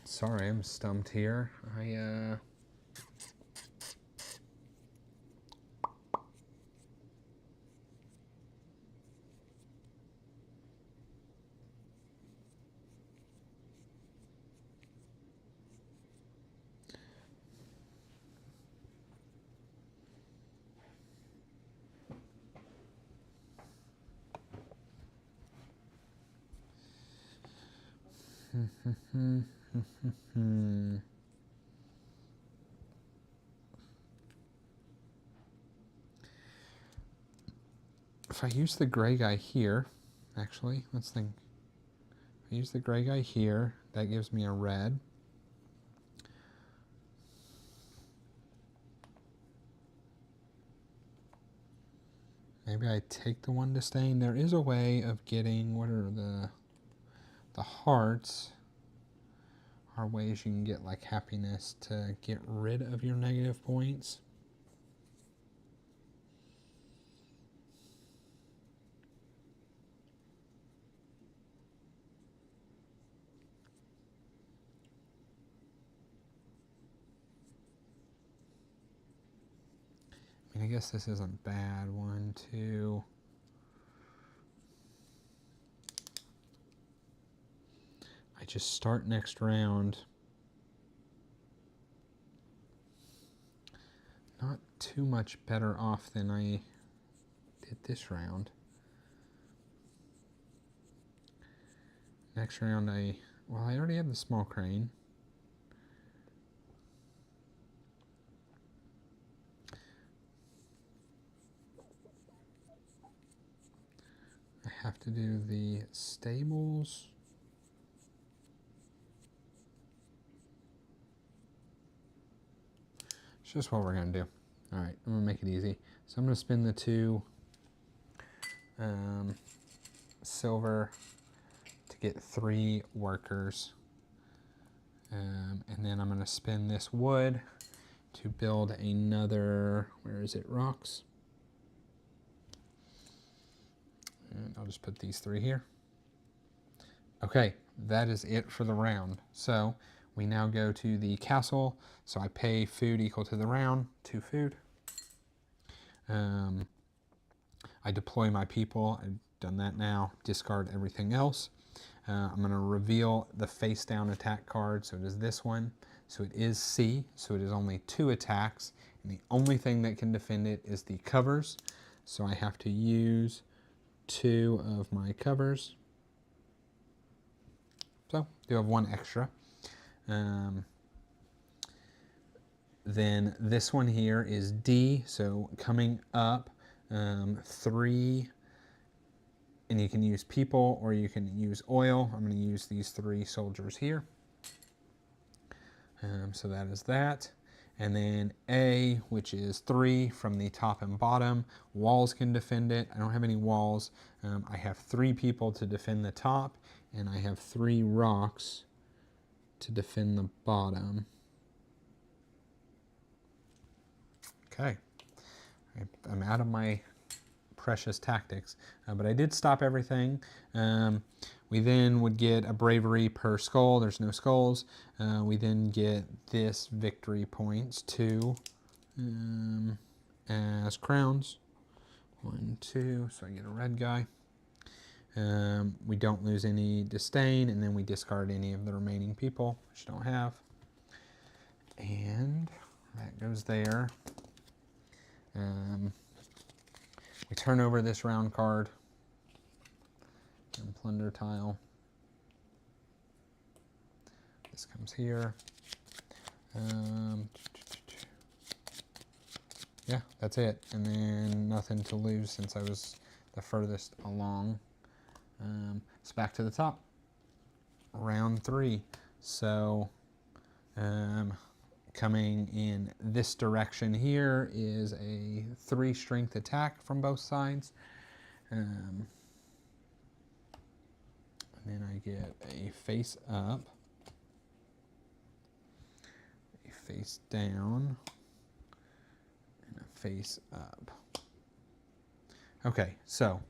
Speaker 1: Sorry, I'm stumped here. If I use the gray guy here, actually, let's think. If I use the gray guy here, that gives me a red. Maybe I take the one disdain. There is a way of getting, what are the hearts are ways you can get like happiness to get rid of your negative points. I mean, I guess this isn't bad. 1, 2. I just start next round. Not too much better off than I did this round. Next round I already have the small crane. I have to do the stables. It's just what we're going to do. All right, I'm going to make it easy. So I'm going to spin the 2 silver to get 3 workers. And then I'm going to spin this wood to build another, where is it, rocks? And I'll just put these 3 here. Okay, that is it for the round. So we now go to the castle. So I pay food equal to the round, 2 food. I deploy my people. I've done that now. Discard everything else. I'm going to reveal the face down attack card. So it is this one. So it is C. So it is only 2 attacks. And the only thing that can defend it is the covers. So I have to use 2 of my covers. So do have 1 extra. Then this one here is D. So coming up, 3, and you can use people or you can use oil. I'm going to use these 3 soldiers here. So that is that. And then A, which is 3 from the top and bottom. Walls can defend it. I don't have any walls. I have 3 people to defend the top, and I have 3 rocks to defend the bottom. Okay. I'm out of my precious tactics, but I did stop everything. We then would get a bravery per skull. There's no skulls. We then get this victory points, 2 as crowns. 1, 2, so I get a red guy. We don't lose any disdain, and then we discard any of the remaining people, which don't have. And that goes there. We turn over this round card and plunder tile. This comes here. Yeah, that's it. And then nothing to lose since I was the furthest along. It's back to the top. Round 3. So coming in this direction here is a 3 strength attack from both sides. And then I get a face up, a face down, and a face up. Okay, so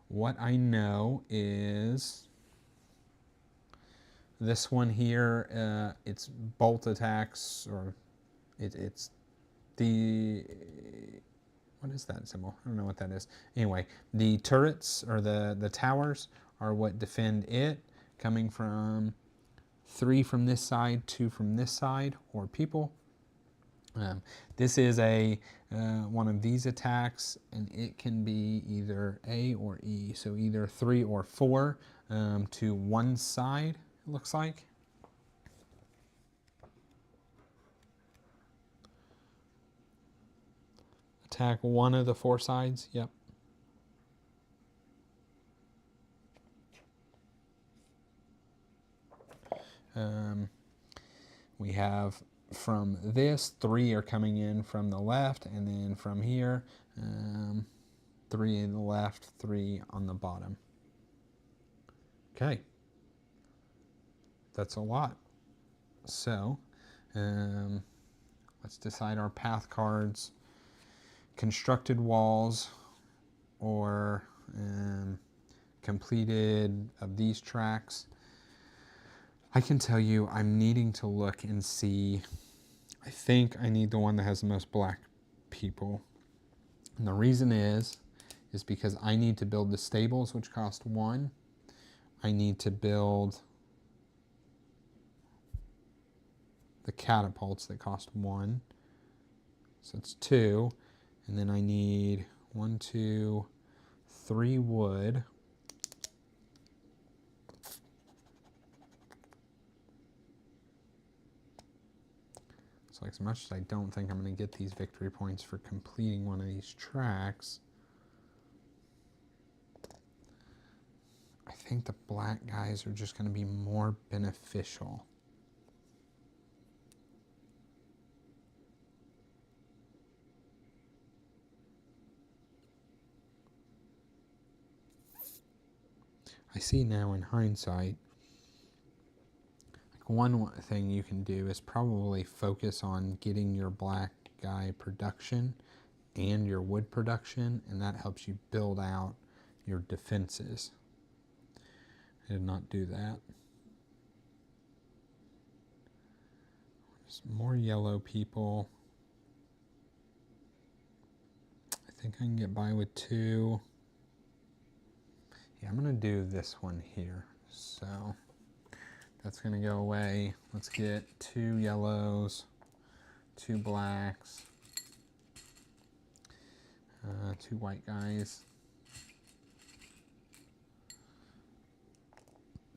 Speaker 1: what I know is this one here, it's bolt attacks, or it's the, what is that symbol? I don't know what that is. Anyway, the turrets, or the towers, are what defend it, coming from 3 from this side, 2 from this side, or people. This is a one of these attacks, and it can be either A or E, so either 3 or 4 to one side, it looks like. Attack one of the 4 sides, yep. We have from this, 3 are coming in from the left, and then from here, 3 in the left, 3 on the bottom. Okay, that's a lot. So let's decide our path cards. Constructed walls, or completed of these tracks. I can tell you I'm needing to look and see. I think I need the one that has the most black people. And the reason is because I need to build the stables, which cost 1. I need to build the catapults that cost 1. So it's 2. And then I need 1, 2, 3 wood. So as much as I don't think I'm going to get these victory points for completing one of these tracks, I think the black guys are just going to be more beneficial. I see now in hindsight, one thing you can do is probably focus on getting your black guy production and your wood production, and that helps you build out your defenses. I did not do that. There's more yellow people. I think I can get by with 2. Yeah, I'm going to do this one here. So that's going to go away. Let's get 2 yellows, 2 blacks, 2 white guys,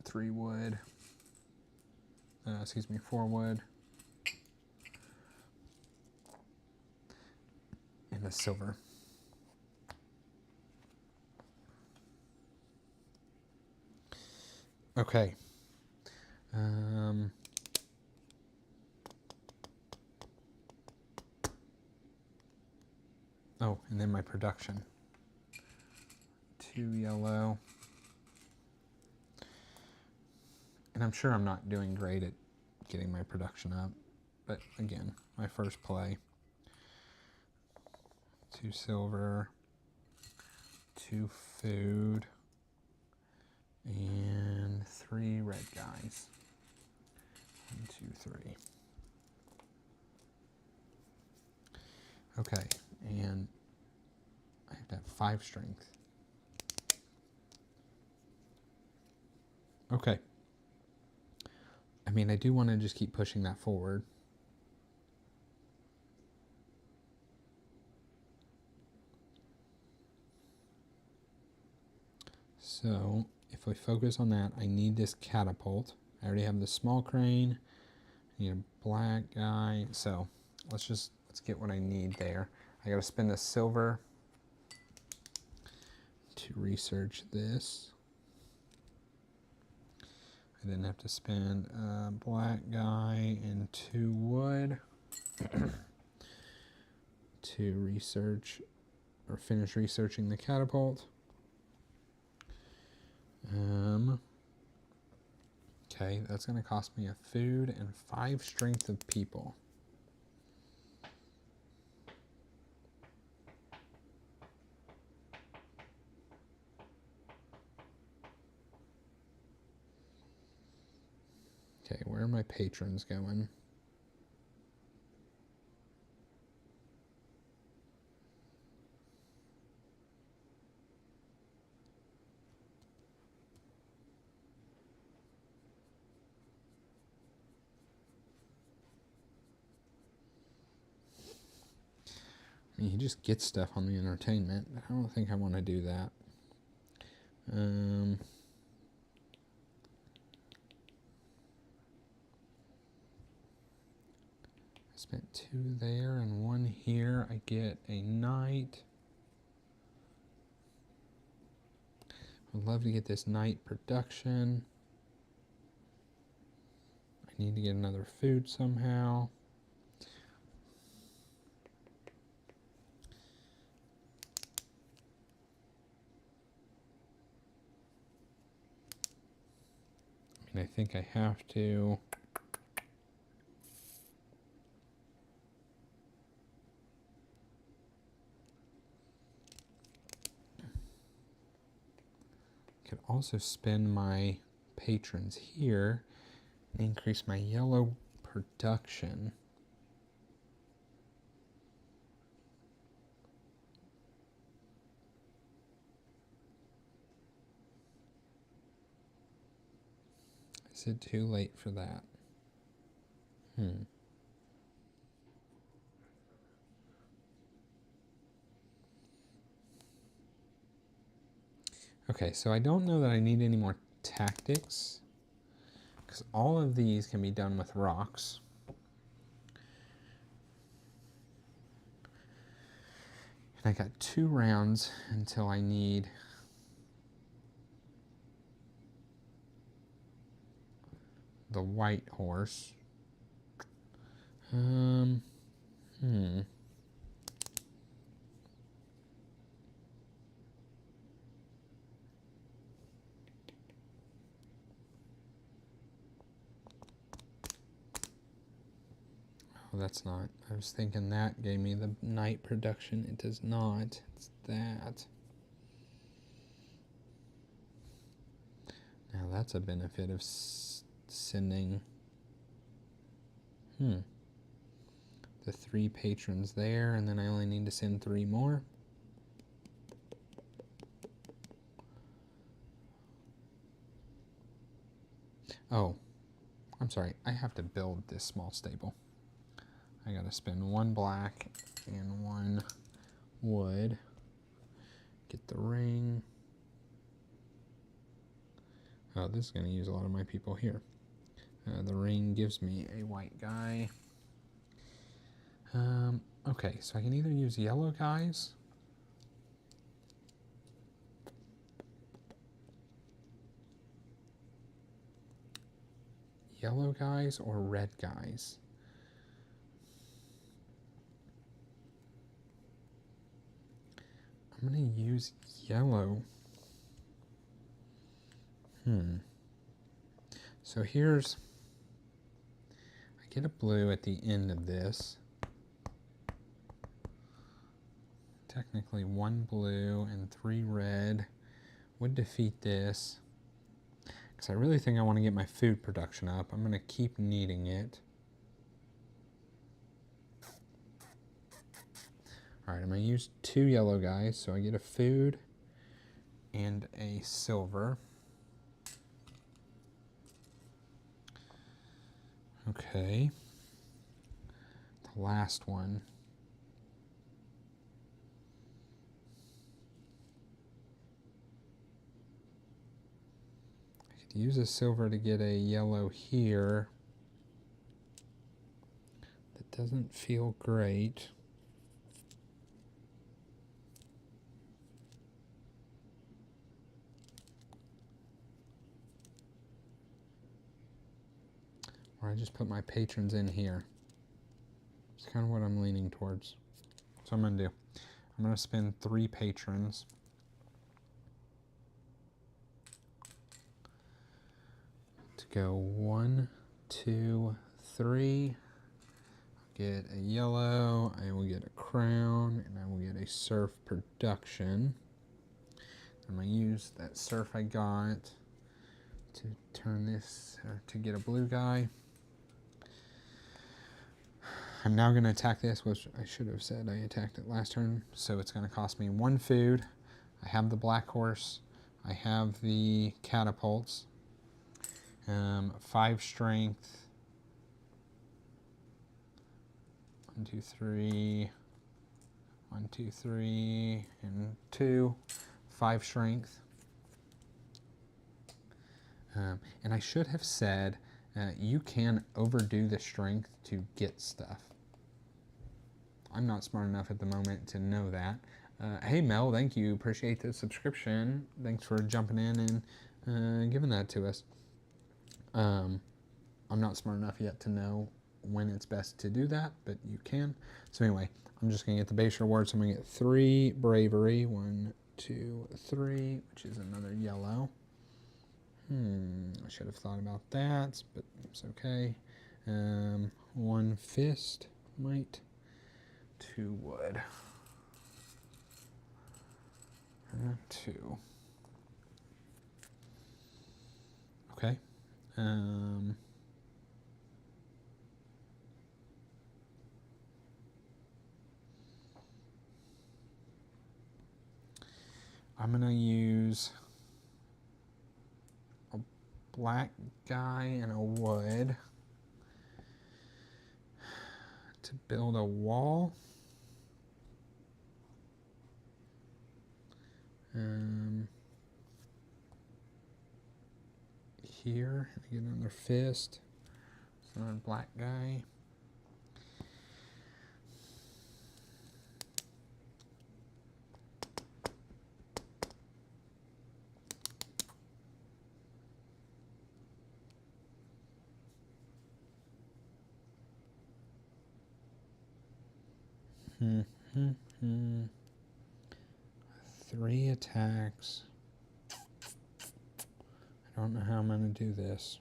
Speaker 1: 3 wood, 4 wood, and a silver. Okay. Oh, and then my production. 2 yellow. And I'm sure I'm not doing great at getting my production up, but again, my first play. 2 silver, 2 food, and 3 red guys. 1, 2, 3. Okay, and I have to have 5 strength. Okay. I mean, I do want to just keep pushing that forward. So, if we focus on that, I need this catapult. I already have the small crane. I need a black guy. So, let's get what I need there. I gotta spend a silver to research this. I then have to spend a black guy and 2 wood to research or finish researching the catapult. Okay, that's going to cost me a food and 5 strength of people. Okay, where are my patrons going? I mean, you just get stuff on the entertainment. I don't think I want to do that. I spent 2 there and 1 here. I get a knight. I'd love to get this knight production. I need to get another food somehow. I think I have to. Could also spend my patrons here and increase my yellow production. Is it too late for that? Okay, so I don't know that I need any more tactics, because all of these can be done with rocks. And I got 2 rounds until I need the white horse. Oh, that's not. I was thinking that gave me the night production. It does not. It's that. Now that's a benefit of sending the 3 patrons there, and then I only need to send 3 more. Oh, I'm sorry. I have to build this small stable. I gotta spend 1 black and 1 wood. Get the ring. Oh, this is gonna use a lot of my people here. The ring gives me a white guy. Okay, so I can either use yellow guys. Yellow guys or red guys. I'm gonna use yellow. So here's, I get a blue at the end of this. technically 1 blue and 3 red would defeat this. Because I really think I want to get my food production up. I'm going to keep kneading it. Alright, I'm going to use 2 yellow guys, so I get a food and a silver. Okay. The last one. I could use a silver to get a yellow here. That doesn't feel great. Or I just put my patrons in here. It's kind of what I'm leaning towards. So I'm going to do. I'm going to spend 3 patrons. To go 1, 2, 3. Get a yellow. I will get a crown. And I will get a surf production. I'm going to use that surf I got to turn this, or to get a blue guy. I'm now going to attack this, which I should have said I attacked it last turn. So it's going to cost me 1 food. I have the black horse. I have the catapults. 5 strength. 1, 2, 3. 1, 2, 3. And 2. 5 strength. And I should have said you can overdo the strength to get stuff. I'm not smart enough at the moment to know that. Hey Mel, thank you. Appreciate the subscription. Thanks for jumping in and giving that to us. I'm not smart enough yet to know when it's best to do that, but you can. So anyway, I'm just going to get the base reward. So I'm going to get 3 bravery. 1, 2, 3, which is another yellow. I should have thought about that, but it's okay. 1 fist, might. 2 wood. 2. Okay. I'm going to use a black guy and a wood to build a wall. Here, I get another fist. It's another black guy. Three attacks. I don't know how I'm going to do this.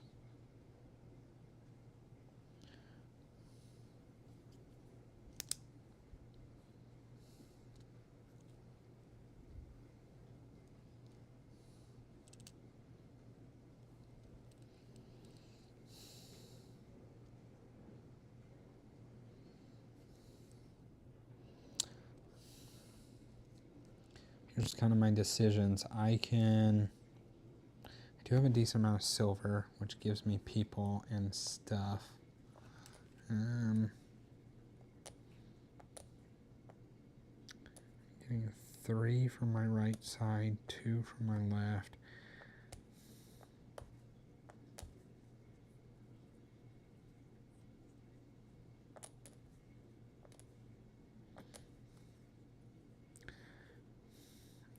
Speaker 1: Here's kind of my decisions. I do have a decent amount of silver, which gives me people and stuff. Getting 3 from my right side, 2 from my left.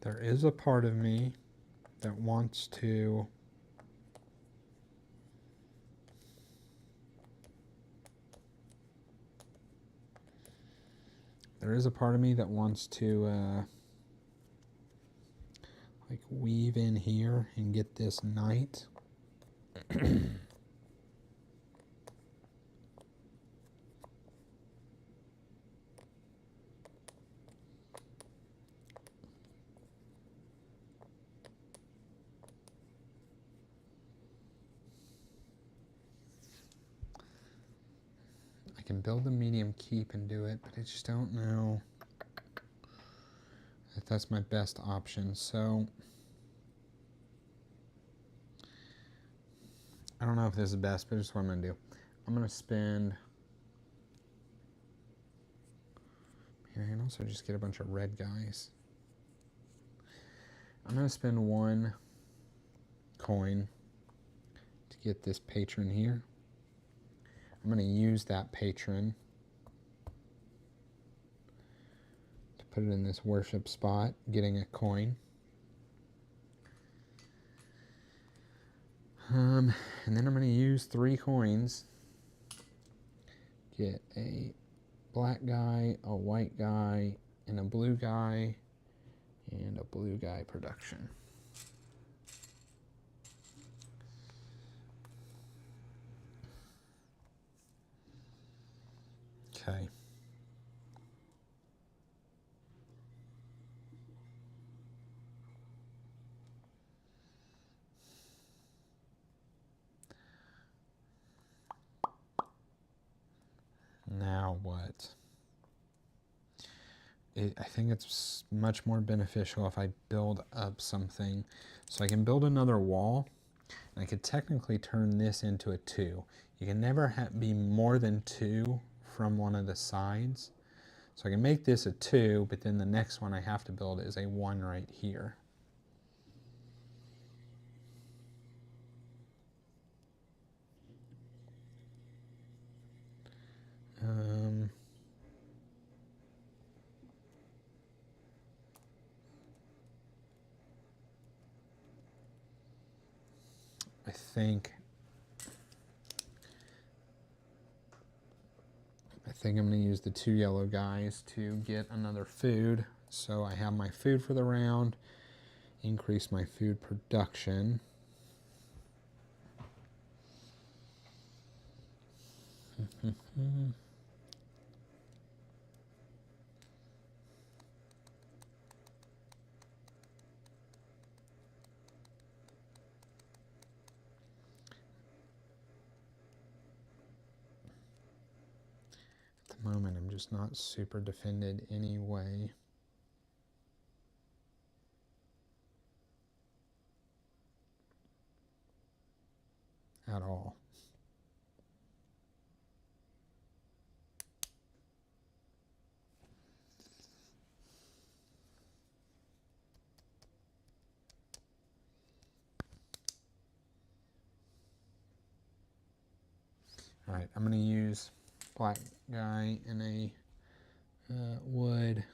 Speaker 1: There is a part of me that wants to like weave in here and get this knight. can build the medium keep and do it, but I just don't know if that's my best option. So I don't know if this is best, but this is what I'm going to do. I'm going to spend... Here, I can also just get a bunch of red guys. I'm going to spend 1 coin to get this patron here. I'm going to use that patron to put it in this worship spot, getting a coin. And then I'm going to use 3 coins, get a black guy, a white guy, and a blue guy, and a blue guy production. Okay. Now what? I think it's much more beneficial if I build up something. So I can build another wall, and I could technically turn this into a 2. You can never be more than 2 from one of the sides. So I can make this a 2, but then the next one I have to build is a 1 right here. I think I'm going to use the 2 yellow guys to get another food. So I have my food for the round, increase my food production. At the moment, I'm just not super defended anyway. At all. All right, I'm going to use black guy and a wood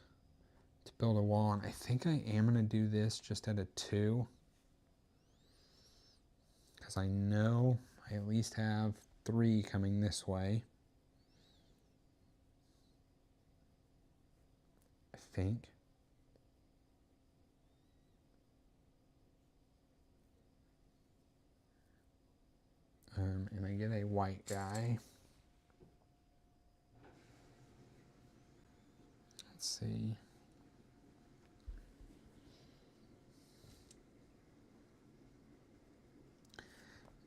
Speaker 1: to build a wall. And I think I am going to do this just at a 2. Because I know I at least have 3 coming this way. I think. And I get a white guy. Let's see.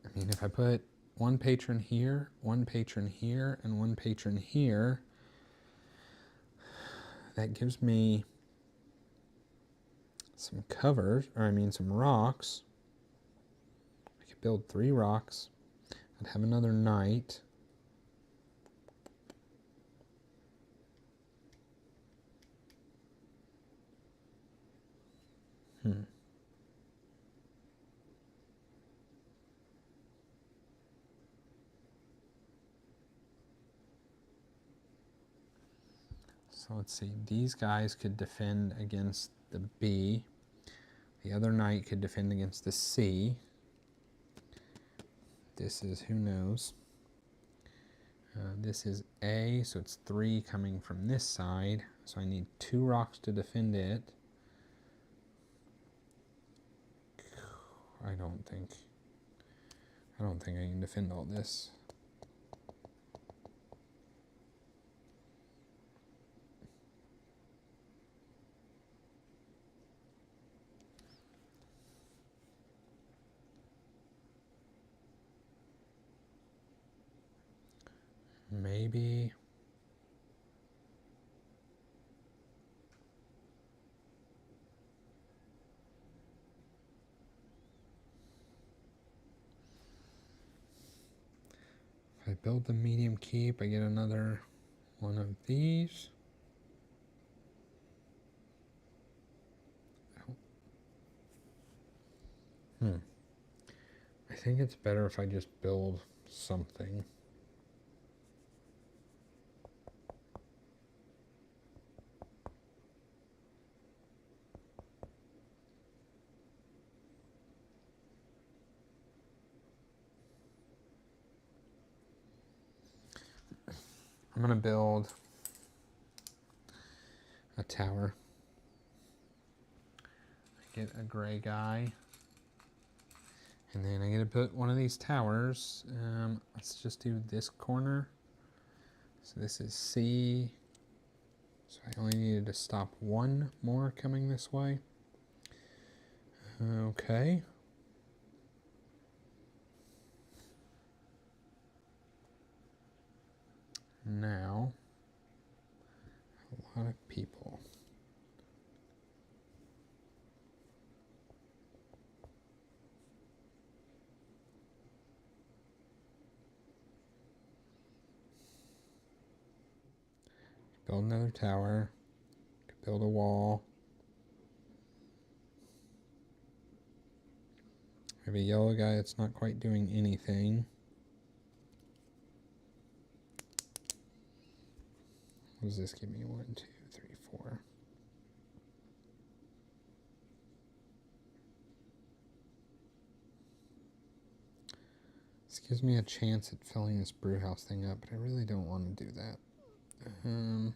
Speaker 1: I mean, if I put 1 patron here, 1 patron here, and 1 patron here, that gives me some covers, or I mean some rocks. I could build 3 rocks. I'd have another knight. So let's see, these guys could defend against the B. The other knight could defend against the C. This is, who knows. This is A, so it's 3 coming from this side. So I need 2 rocks to defend it. I don't think I can defend all this. Maybe If I build the medium keep, I get another one of these. I think it's better if I just build something. I'm going to build a tower. I get a gray guy. And then I get to put one of these towers. Let's just do this corner. So this is C. So I only needed to stop one more coming this way. Okay. Now, a lot of people. Build another tower. Build a wall. We have a yellow guy that's not quite doing anything. What does this give me? 1, 2, 3, 4. This gives me a chance at filling this brew house thing up, but I really don't want to do that. Man.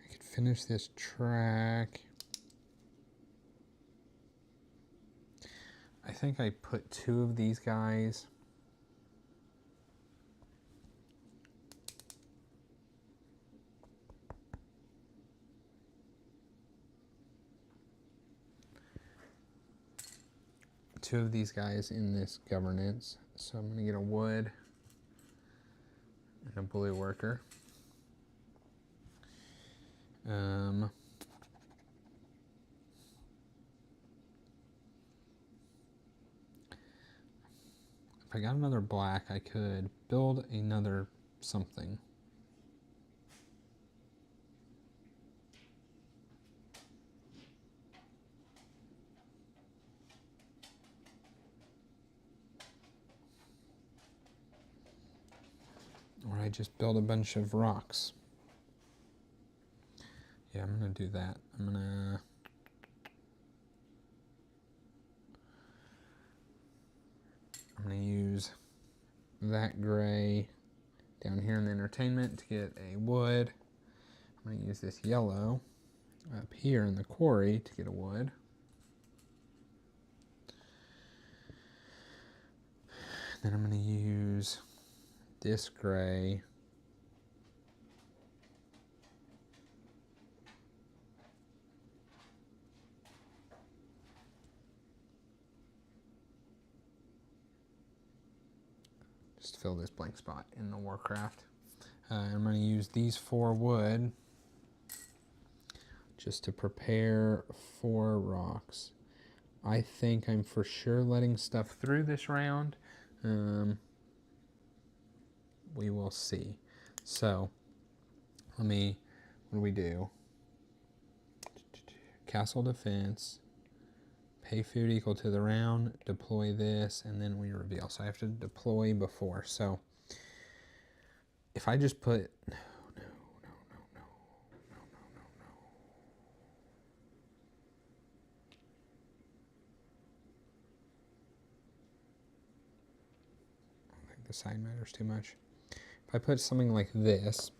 Speaker 1: I could finish this track. I think I put 2 of these guys. Two of these guys in this governance. So I'm going to get a wood and a blue worker. If I got another black, I could build another something. Or I just build a bunch of rocks. Yeah, I'm going to do that. I'm going to use that gray down here in the entertainment to get a wood. I'm going to use this yellow up here in the quarry to get a wood. Then I'm going to use this gray just to fill this blank spot in the Warcraft. I'm going to use these 4 wood just to prepare 4 rocks. I think I'm for sure letting stuff through this round. We will see. So, what do we do? Castle defense, pay food equal to the round, deploy this, and then we reveal. So I have to deploy before. So, if I just put, no. I don't think the sign matters too much. If I put something like this,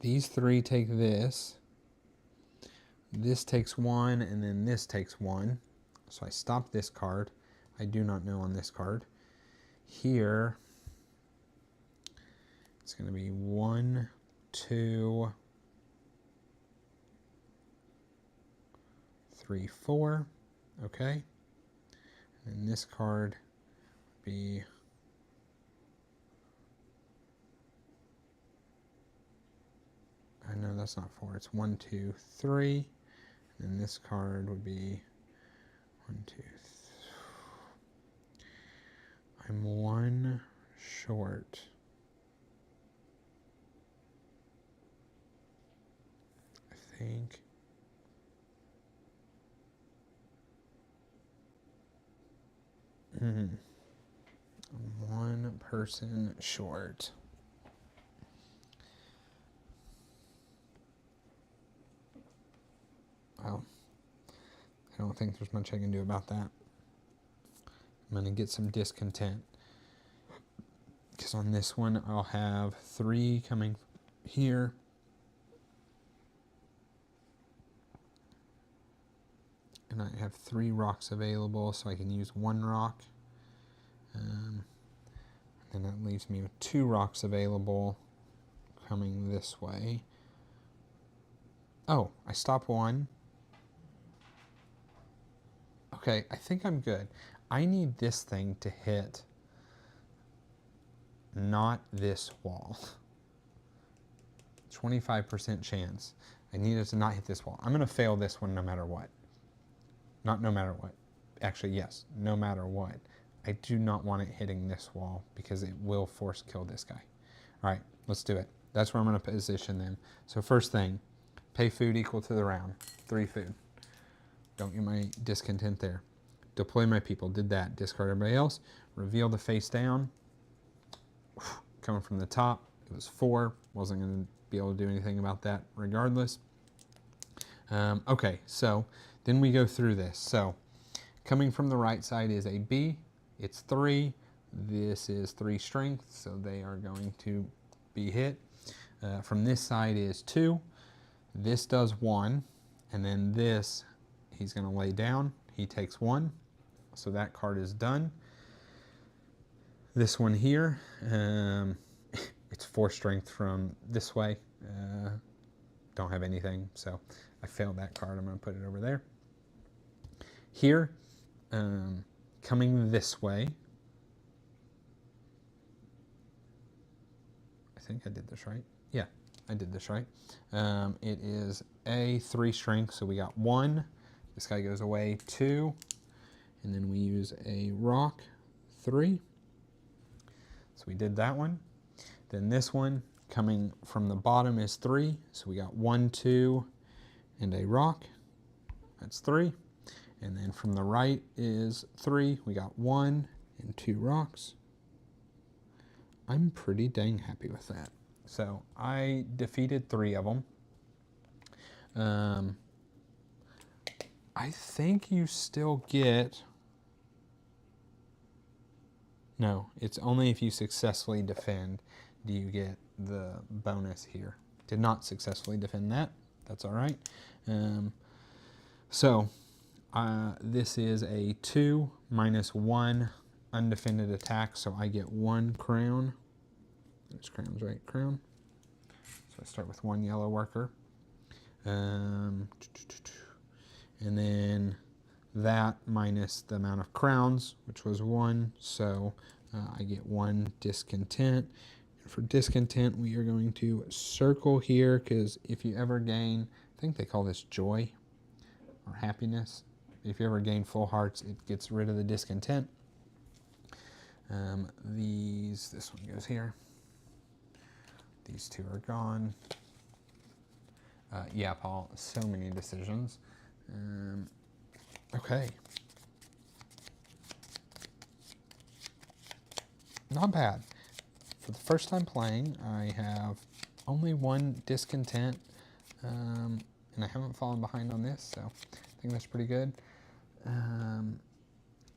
Speaker 1: these 3 take this, this takes 1, and then this takes 1. So I stop this card. I do not know on this card. Here, it's going to be 1, 2, 3, 4. Okay. And this card would be no, that's not 4. It's 1, 2, 3. And this card would be 1, 2, 3. I'm 1 short. I think. I'm 1 person short. Well, I don't think there's much I can do about that. I'm going to get some discontent. Because on this one, I'll have 3 coming here. And I have 3 rocks available, so I can use 1 rock. And that leaves me with 2 rocks available coming this way. Oh, I stop 1. Okay, I think I'm good. I need this thing to hit not this wall. 25% chance. I need it to not hit this wall. I'm going to fail this one no matter what. Not no matter what. Actually, yes, no matter what. I do not want it hitting this wall because it will force kill this guy. All right, let's do it. That's where I'm going to position them. So first thing, pay food equal to the round. 3 food. Don't get my discontent there. Deploy my people. Did that. Discard everybody else. Reveal the face down. Coming from the top, it was 4. Wasn't going to be able to do anything about that regardless. Okay, so then we go through this. So coming from the right side is a B. It's 3. This is 3 strength, so they are going to be hit. From this side is 2. This does 1. And then this, he's going to lay down. He takes 1. So that card is done. This one here, it's 4 strength from this way. Don't have anything, so I failed that card. I'm going to put it over there. Here, coming this way. I think I did this right. Yeah, I did this right. It is a 3 strength, so we got 1. This guy goes away, 2. And then we use a rock, 3. So we did that one. Then this one coming from the bottom is 3. So we got 1, 2, and a rock. That's 3. And then from the right is 3. We got 1 and 2 rocks. I'm pretty dang happy with that. So I defeated 3 of them. I think you still get... No, it's only if you successfully defend do you get the bonus here. Did not successfully defend that. That's all right. This is a 2 minus 1 undefended attack, so I get 1 crown. There's crowns, right? Crown. So I start with 1 yellow worker. And then that minus the amount of crowns, which was 1, so I get 1 discontent. And for discontent, we are going to circle here, because if you ever gain, I think they call this joy or happiness. If you ever gain full hearts, it gets rid of the discontent. This one goes here. These 2 are gone. Yeah, Paul, so many decisions. Okay. Not bad. For the first time playing, I have only 1 discontent, and I haven't fallen behind on this, so I think that's pretty good.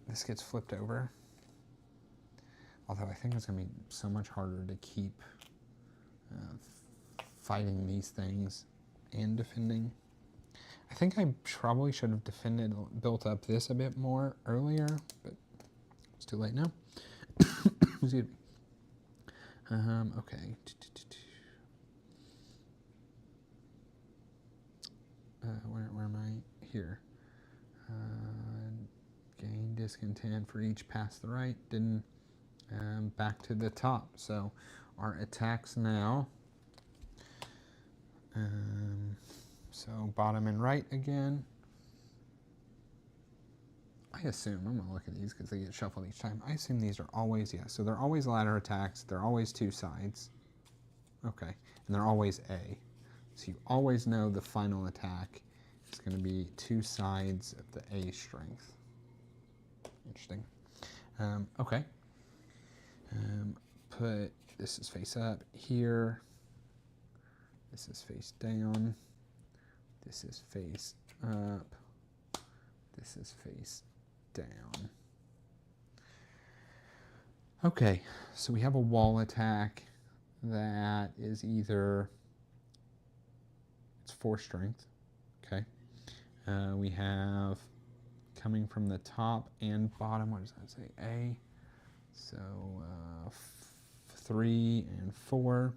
Speaker 1: This gets flipped over. Although I think it's going to be so much harder to keep fighting these things and defending. I think I probably should have built up this a bit more earlier, but it's too late now. Excuse me. Okay. Where am I? Here. risk and 10 for each past the right. Didn't back to the top. So our attacks now. So bottom and right again. I assume, I'm going to look at these because they get shuffled each time. I assume these are always, yeah, so they're always ladder attacks. They're always two sides. Okay, and they're always A. So you always know the final attack is going to be two sides of the A strength. Interesting. Okay. Put, this is face up here. This is face down. This is face up. This is face down. Okay, so we have a wall attack that is either, it's 4 strength, okay. We have coming from the top and bottom, what does that say, A? So 3 and 4.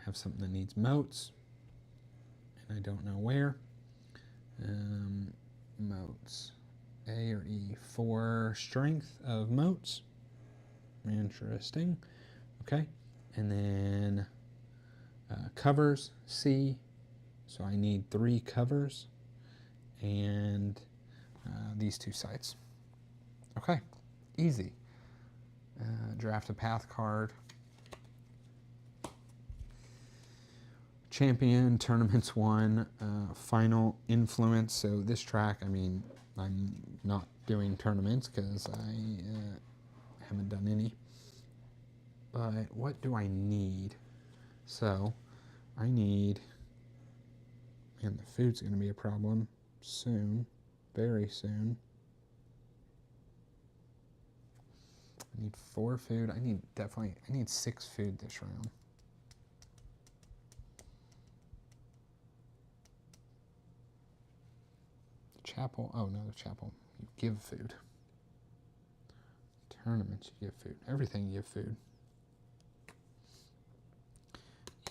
Speaker 1: Have something that needs moats, and I don't know where. Moats, A or E, 4 strength of moats. Interesting. Okay, and then covers, C. So I need 3 covers, and these 2 sites. Okay, easy. Draft a path card. Champion, tournaments won, final influence. So this track, I mean, I'm not doing tournaments because I haven't done any. But what do I need? So I need, man, the food's going to be a problem soon, very soon. I need 4 food. I need 6 food this round. Chapel, oh no, the chapel, you give food. Tournaments, you give food. Everything, you give food.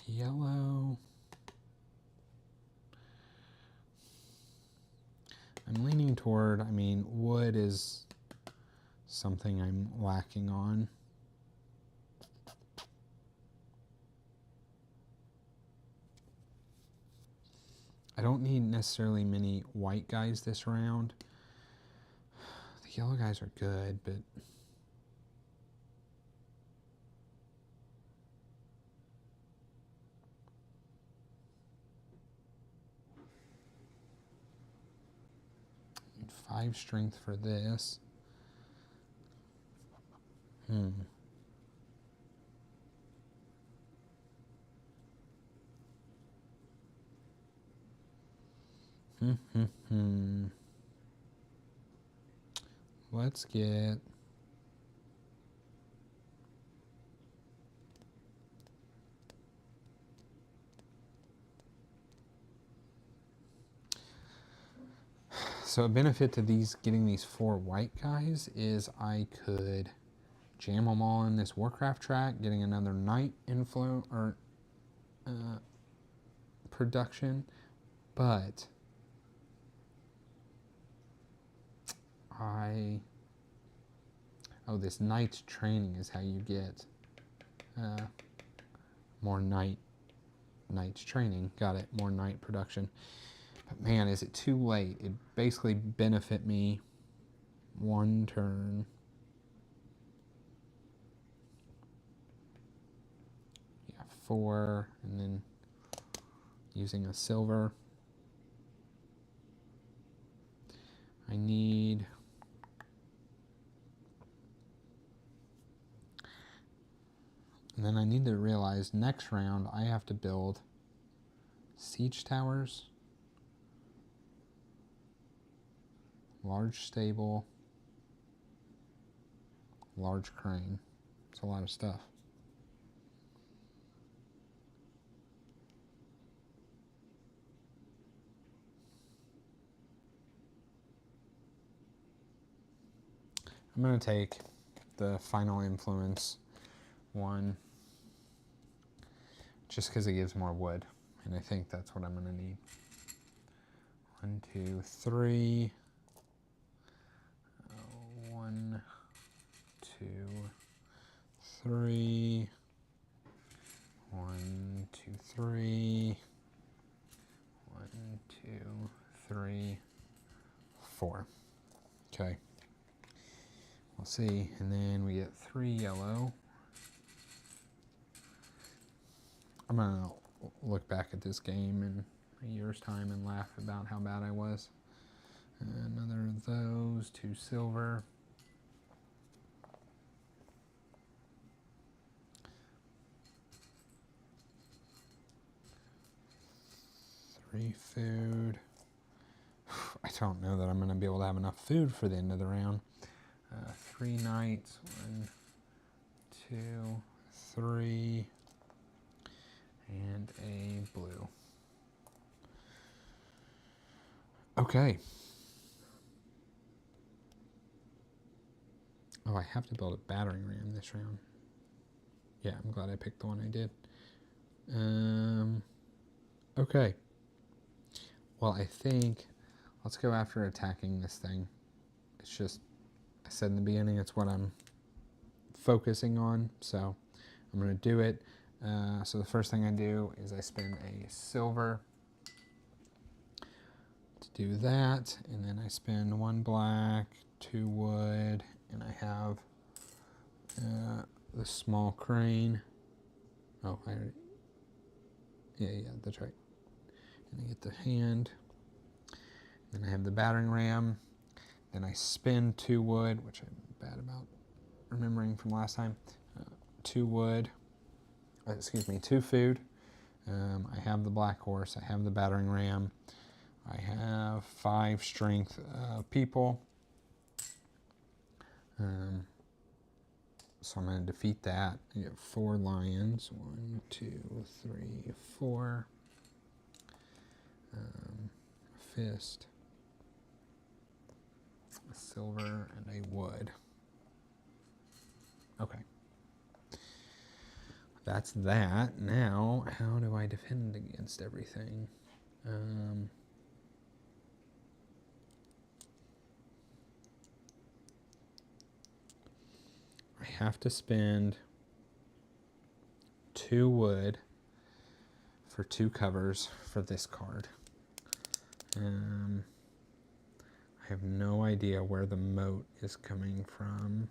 Speaker 1: Yellow. I'm leaning toward, I mean, wood is something I'm lacking on. I don't need necessarily many white guys this round. The yellow guys are good, but I need 5 strength for this. Let's get so a benefit to getting these 4 white guys is I could jam them all in this Warcraft track, getting another night inflow or production, but this night's training is how you get more night's training. Got it, more night production. But man, is it too late? It basically benefit me 1 turn. Yeah, 4, and then using a silver. I need and then I need to realize next round I have to build siege towers, large stable, large crane. It's a lot of stuff. I'm going to take the final influence one just because it gives more wood, and I think that's what I'm going to need. 1, 2, 3. 2, 3. 1, 2, 3. 1, 2, 3, 4. Okay. We'll see. And then we get 3 yellow. I'm going to look back at this game in a year's time and laugh about how bad I was. Another of those, 2 silver. 3 food. I don't know that I'm going to be able to have enough food for the end of the round. 3 knights. 1, 2, 3. And a blue. Okay. Oh, I have to build a battering ram this round. Yeah, I'm glad I picked the one I did. Okay. Well, I think let's go after attacking this thing. It's just, I said in the beginning, it's what I'm focusing on, so I'm going to do it. So the first thing I do is I spend a silver to do that, and then I spend 1 black, 2 wood, and I have the small crane. Oh, yeah, that's right. And I get the hand. Then I have the battering ram. Then I spin 2 wood, which I'm bad about remembering from last time. 2 wood. 2 food. I have the black horse. I have the battering ram. I have 5 strength people. So I'm going to defeat that. I get 4 lions. 1, 2, 3, 4. Fist. A silver and a wood. Okay. That's that. Now, how do I defend against everything? I have to spend 2 wood for 2 covers for this card. I have no idea where the moat is coming from.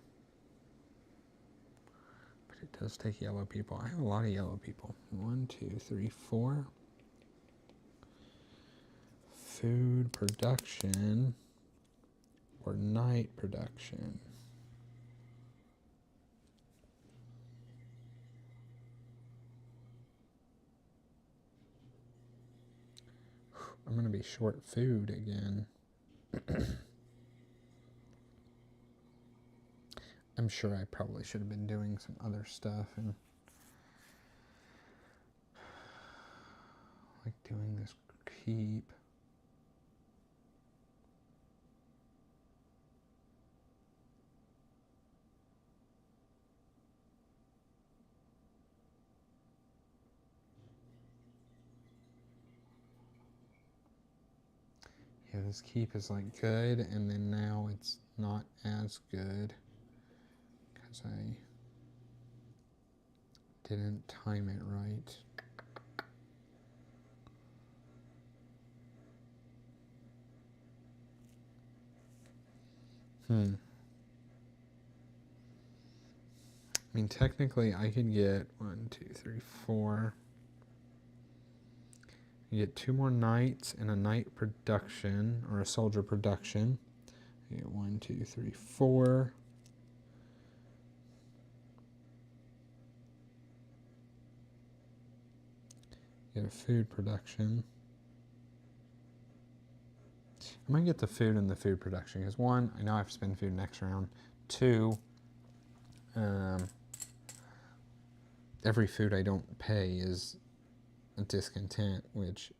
Speaker 1: But it does take yellow people. I have a lot of yellow people. 1, 2, 3, 4. Food production or night production. I'm going to be short food again. I'm sure I probably should have been doing some other stuff and like doing this keep. Yeah, this keep is like good, and then now it's not as good because I didn't time it right. I mean, technically I could get 1, 2, 3, 4. You get 2 more knights and a knight production, or a soldier production. You get 1, 2, 3, 4. You get a food production. I might get the food and the food production, because 1, I know I have to spend food next round. 2, every food I don't pay is a discontent, which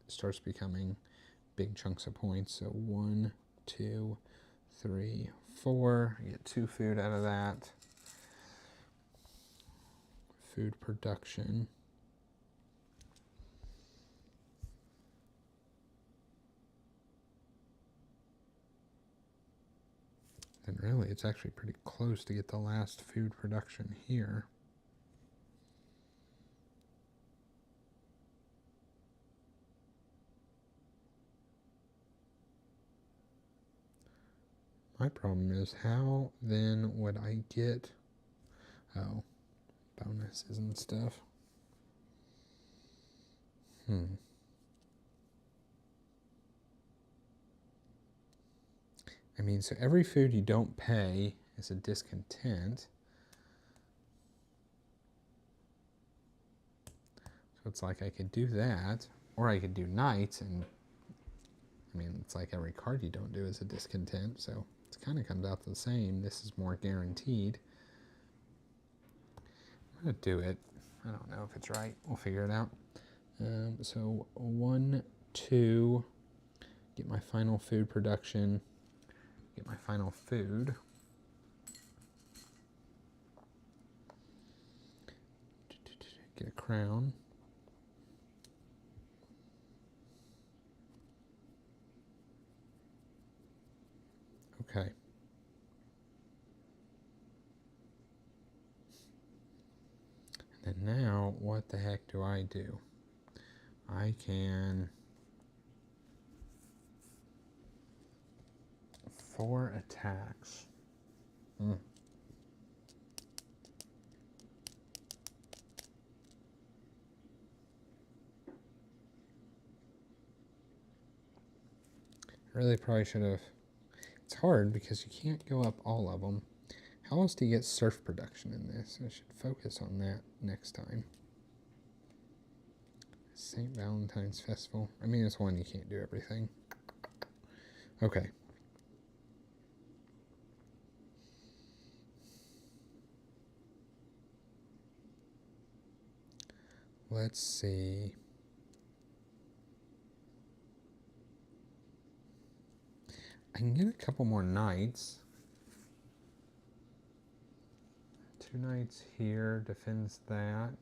Speaker 1: starts becoming big chunks of points. So 1, 2, 3, 4. I get 2 food out of that. Food production. Then Really, it's actually pretty close to get the last food production here. My problem is, how then would I get, bonuses and stuff? I mean, so every food you don't pay is a discontent. So it's like I could do that, or I could do knights, and I mean, it's like every card you don't do is a discontent, so it kind of comes out the same. This is more guaranteed. I'm going to do it. I don't know if it's right. We'll figure it out. So 1, 2, get my final food production, get my final food. Get a crown. Okay. And then now, what the heck do I do? I can 4 attacks. I really probably should have. It's hard because you can't go up all of them. How else do you get surf production in this? I should focus on that next time. St. Valentine's Festival. I mean, it's one you can't do everything. Okay. Let's see. I can get a couple more knights. 2 knights here defends that.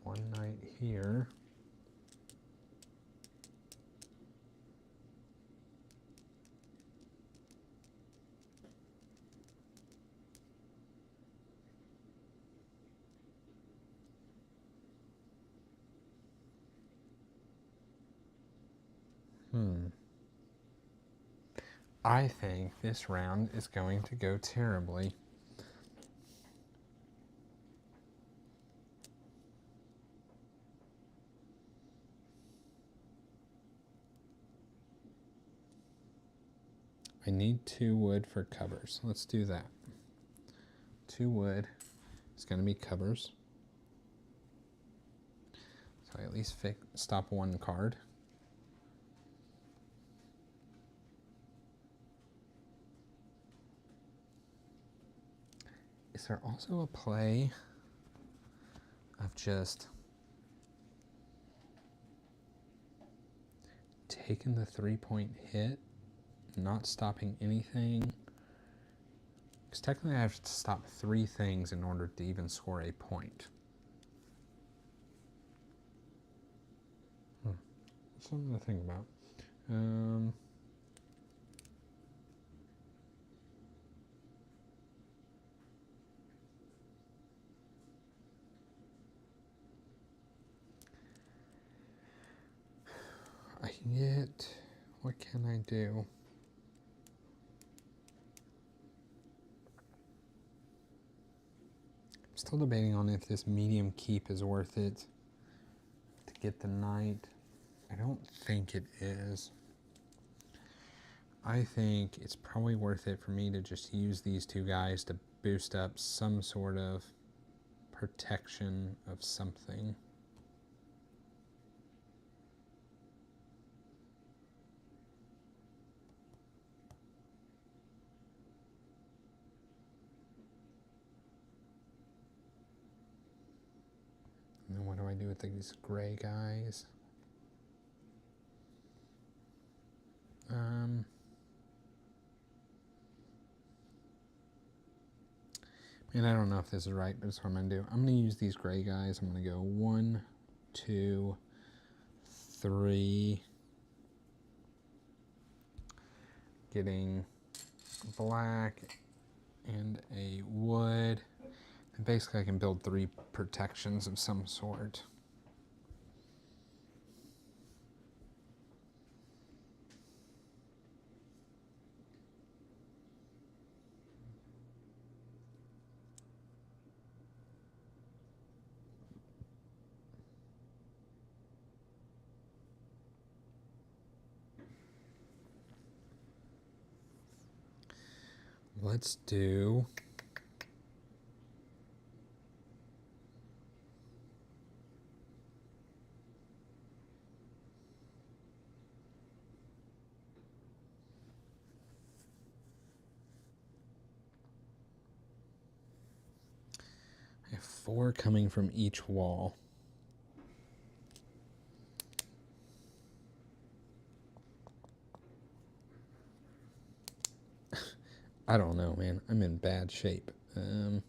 Speaker 1: 1 knight here. I think this round is going to go terribly. I need 2 wood for covers. Let's do that. 2 wood is going to be covers. So I at least stop 1 card. Is there also a play of just taking the 3-point hit, not stopping anything? Because technically I have to stop 3 things in order to even score a point. Something to think about. I can get, what can I do? I'm still debating on if this medium keep is worth it to get the knight. I don't think it is. I think it's probably worth it for me to just use these 2 guys to boost up some sort of protection of something. And then what do I do with these gray guys? And I don't know if this is right, but it's what I'm going to do. I'm going to use these gray guys. I'm going to go 1, 2, 3. getting black and a wood. And basically I can build 3 protections of some sort. Let's do I have 4 coming from each wall. I don't know, man. I'm in bad shape. I'm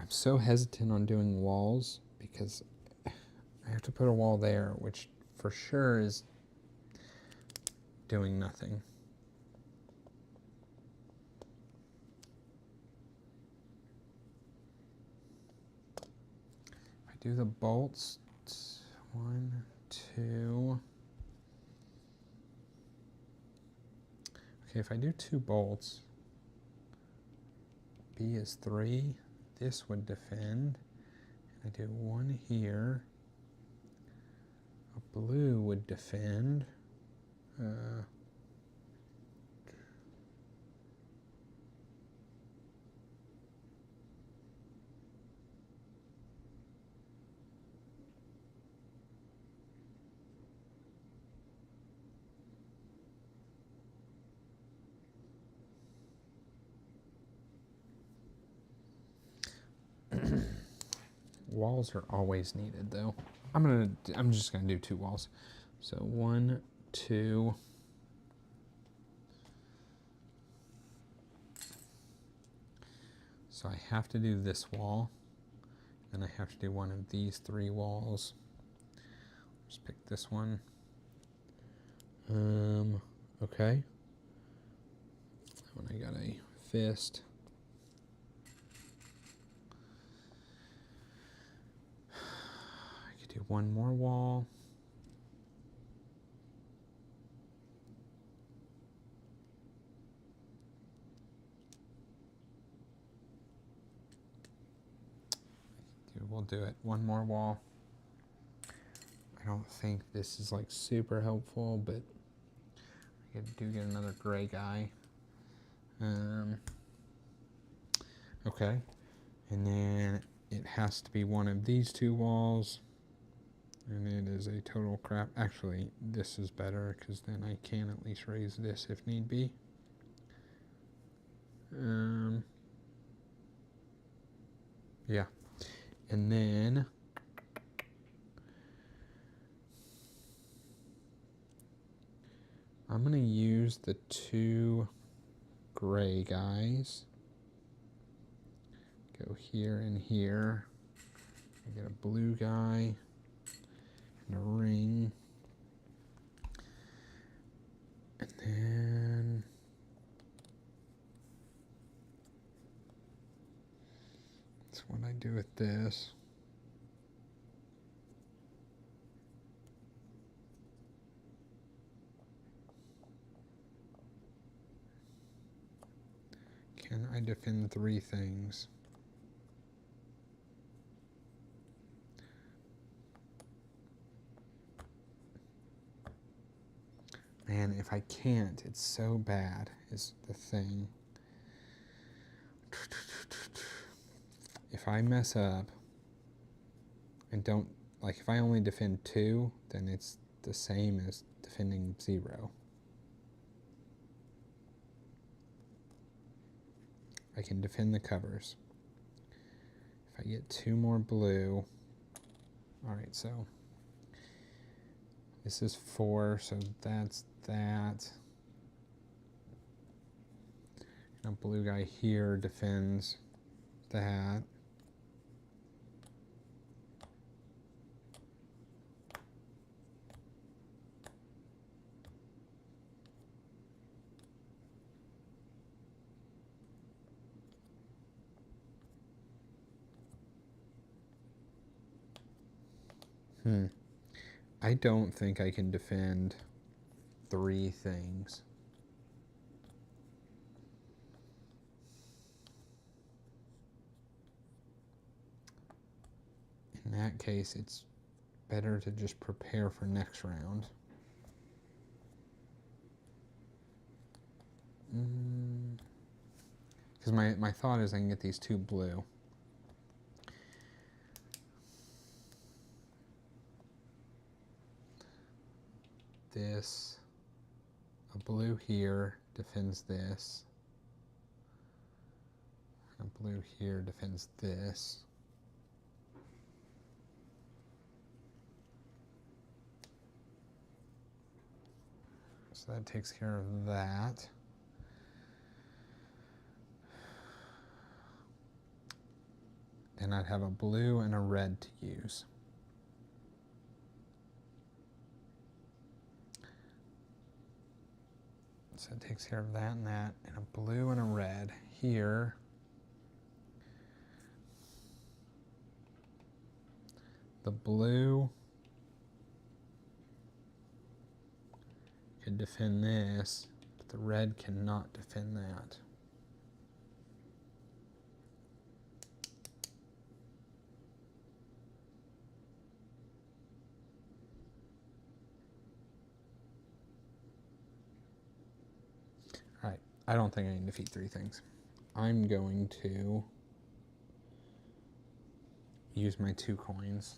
Speaker 1: so hesitant on doing walls because I have to put a wall there, which for sure is doing nothing. If I do the bolts, 1, 2. Okay, if I do 2 bolts, B is 3. This would defend. And I do 1 here. A blue would defend. Walls are always needed, though. I'm just gonna do 2 walls. So 1, 2. So I have to do this wall, and I have to do one of these 3 walls. Just pick this one. Okay. That one I got a fist. I could do 1 more wall. We'll do it. 1 more wall. I don't think this is like super helpful, but I do get another gray guy. Okay. And then it has to be one of these 2 walls. And it is a total crap. Actually, this is better because then I can at least raise this if need be. Yeah. And then I'm going to use the 2 gray guys. Go here and here. I get a blue guy and a ring. And then that's what I do with this. Can I defend 3 things? Man, if I can't, it's so bad, is the thing. If I mess up and don't, like if I only defend 2, then it's the same as defending 0. I can defend the covers. If I get 2 more blue, alright, so this is 4, so that's that. A blue guy here defends that. I don't think I can defend 3 things. In that case, it's better to just prepare for next round. Because my thought is I can get these 2 blue. This, a blue here defends this. A blue here defends this. So that takes care of that. And I'd have a blue and a red to use. So it takes care of that and that, and a blue and a red here. The blue could defend this, but the red cannot defend that. All right, I don't think I can defeat 3 things. I'm going to use my 2 coins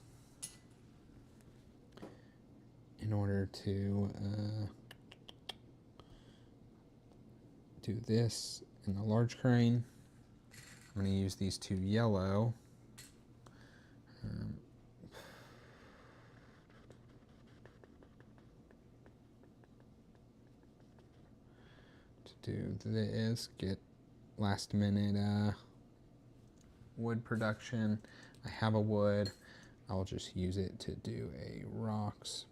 Speaker 1: in order to do this in the large crane. I'm going to use these 2 yellow. To do this, get last minute wood production. I have a wood. I'll just use it to do a rocks.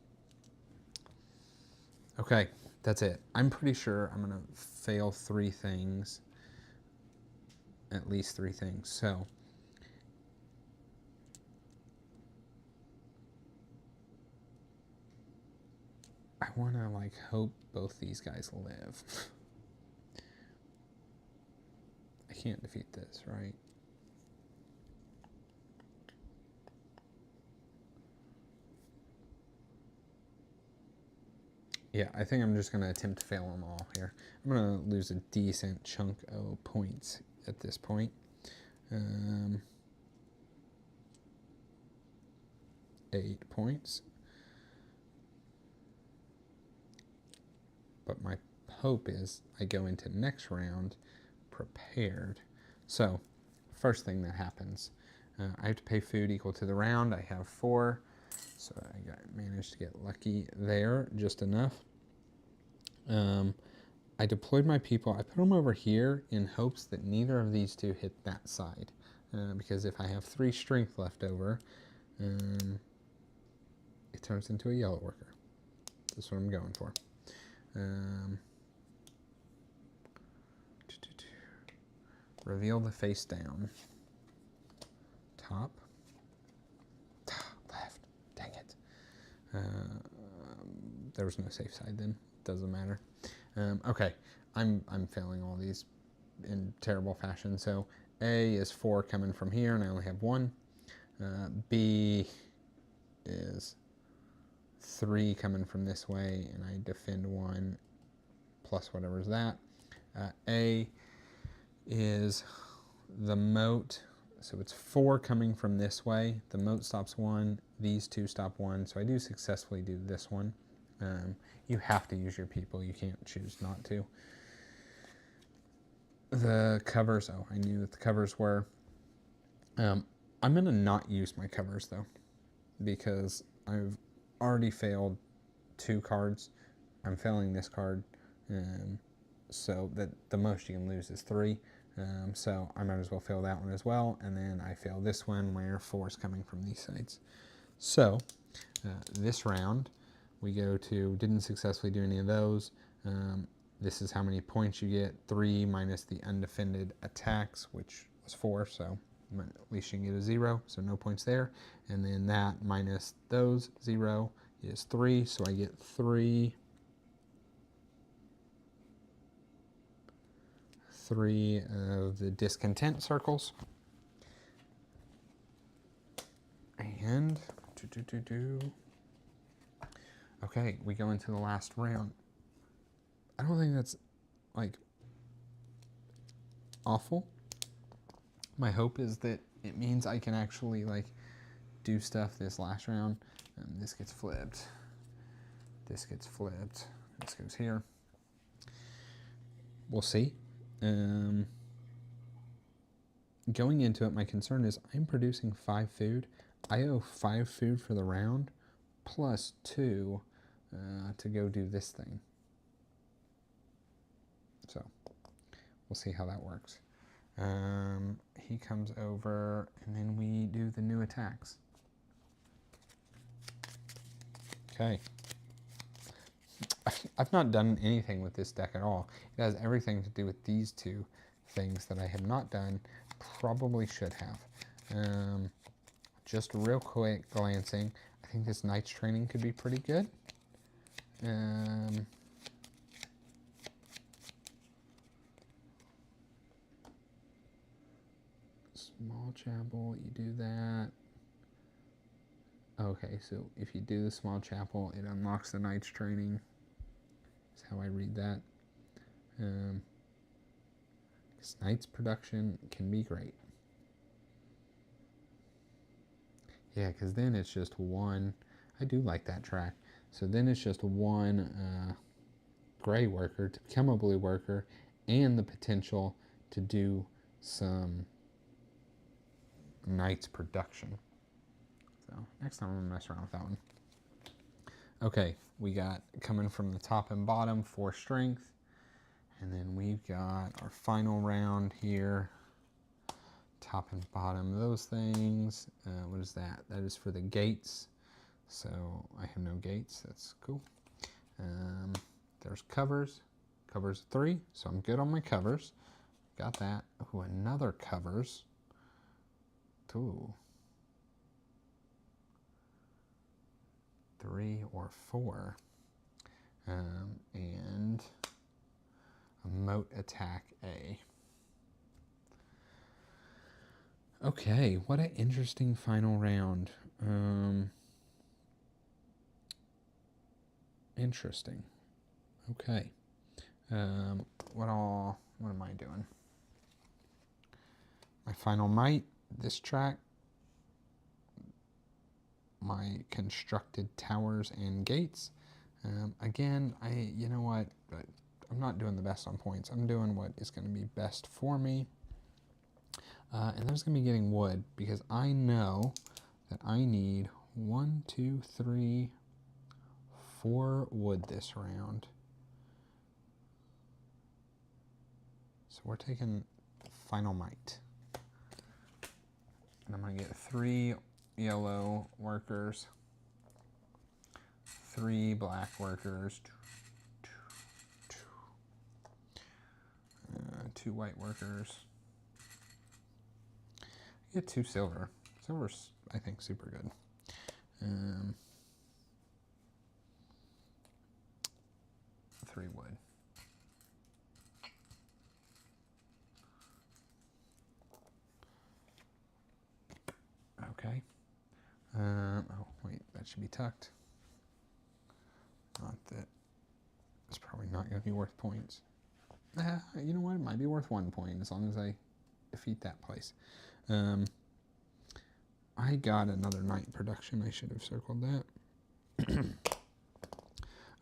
Speaker 1: Okay, that's it. I'm pretty sure I'm gonna fail 3 things, at least 3 things. So I wanna like hope both these guys live. I can't defeat this, right? Yeah, I think I'm just going to attempt to fail them all here. I'm going to lose a decent chunk of points at this point. 8 points. But my hope is I go into next round prepared. So, first thing that happens, I have to pay food equal to the round. I have 4. So I managed to get lucky there, just enough. I deployed my people. I put them over here in hopes that neither of these 2 hit that side. Because if I have 3 strength left over, it turns into a yellow worker. That's what I'm going for. Reveal the face down. Top. Left. Dang it. There was no safe side then. Doesn't matter. Okay, I'm failing all these in terrible fashion. So A is 4 coming from here, and I only have 1. B is 3 coming from this way, and I defend 1 plus whatever's that. A is the moat, so it's 4 coming from this way. The moat stops 1. These 2 stop 1. So I do successfully do this one. You have to use your people. You can't choose not to. The covers, oh, I knew what the covers were. I'm going to not use my covers, though, because I've already failed 2 cards. I'm failing this card. so that the most you can lose is 3. So I might as well fail that one as well, and then I fail this one where 4 is coming from these sides. So this round, we go to didn't successfully do any of those. This is how many points you get, 3 minus the undefended attacks, which was 4, so at least you can get a 0, so no points there. And then that minus those, 0, is 3, so I get 3 of the discontent circles. And okay, we go into the last round. I don't think that's like awful. My hope is that it means I can actually like do stuff this last round. This gets flipped. This gets flipped. This goes here. We'll see. Going into it, my concern is I'm producing 5 food. I owe 5 food for the round, plus 2 to go do this thing. So we'll see how that works. He comes over, and then we do the new attacks. Okay. I've not done anything with this deck at all. It has everything to do with these 2 things that I have not done. Probably should have. Just real quick glancing, I think this Knight's Training could be pretty good. Small chapel, you do that. Okay, so if you do the small chapel, it unlocks the Knight's Training. That's how I read that. Knight's production can be great. Yeah, because then it's just 1. I do like that track. So then it's just 1 gray worker to become a blue worker, and the potential to do some Knight's production. So next time I'm going to mess around with that one. Okay, we got coming from the top and bottom 4 strength. And then we've got our final round here. Top and bottom, those things. What is that? That is for the gates. So I have no gates. That's cool. There's covers. Covers 3, so I'm good on my covers. Got that. Ooh, another covers. Ooh. 3 or 4. And a moat attack A. Okay, what an interesting final round. Interesting. Okay. What am I doing? My final might, this track. My constructed towers and gates. Again, you know what? I'm not doing the best on points. I'm doing what is going to be best for me. And there's going to be getting wood, because I know that I need 1, 2, 3, 4 wood this round. So we're taking final might. And I'm going to get 3 yellow workers, 3 black workers, 2 white workers. Get 2 silver. Silver's, I think, super good. 3 wood. Okay. Oh, wait, that should be tucked. Not that. It's probably not going to be worth points. You know what? It might be worth 1 point as long as I defeat that place. I got another night production. I should have circled that.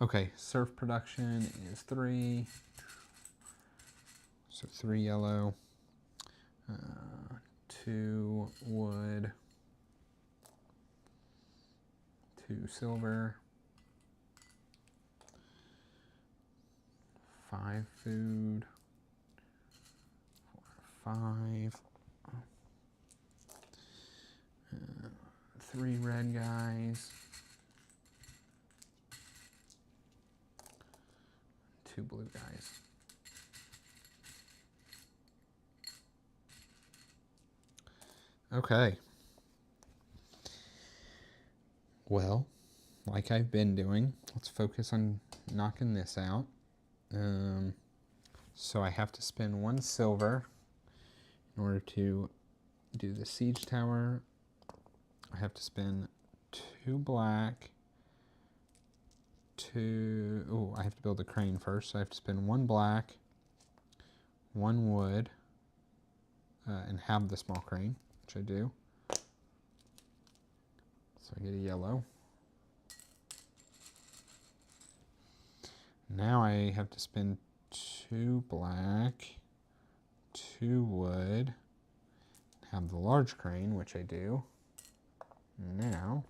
Speaker 1: Okay, surf production is 3. So 3 yellow, 2 wood, 2 silver, 5 food. 4, 5. 3 red guys. 2 blue guys. Okay. Well, like I've been doing, let's focus on knocking this out. So I have to spend 1 silver in order to do the siege tower. I have to spend 2 black. I have to build a crane first, so I have to spend 1 black, 1 wood, and have the small crane, which I do. So I get a yellow. Now I have to spend 2 black, 2 wood, have the large crane, which I do. Now,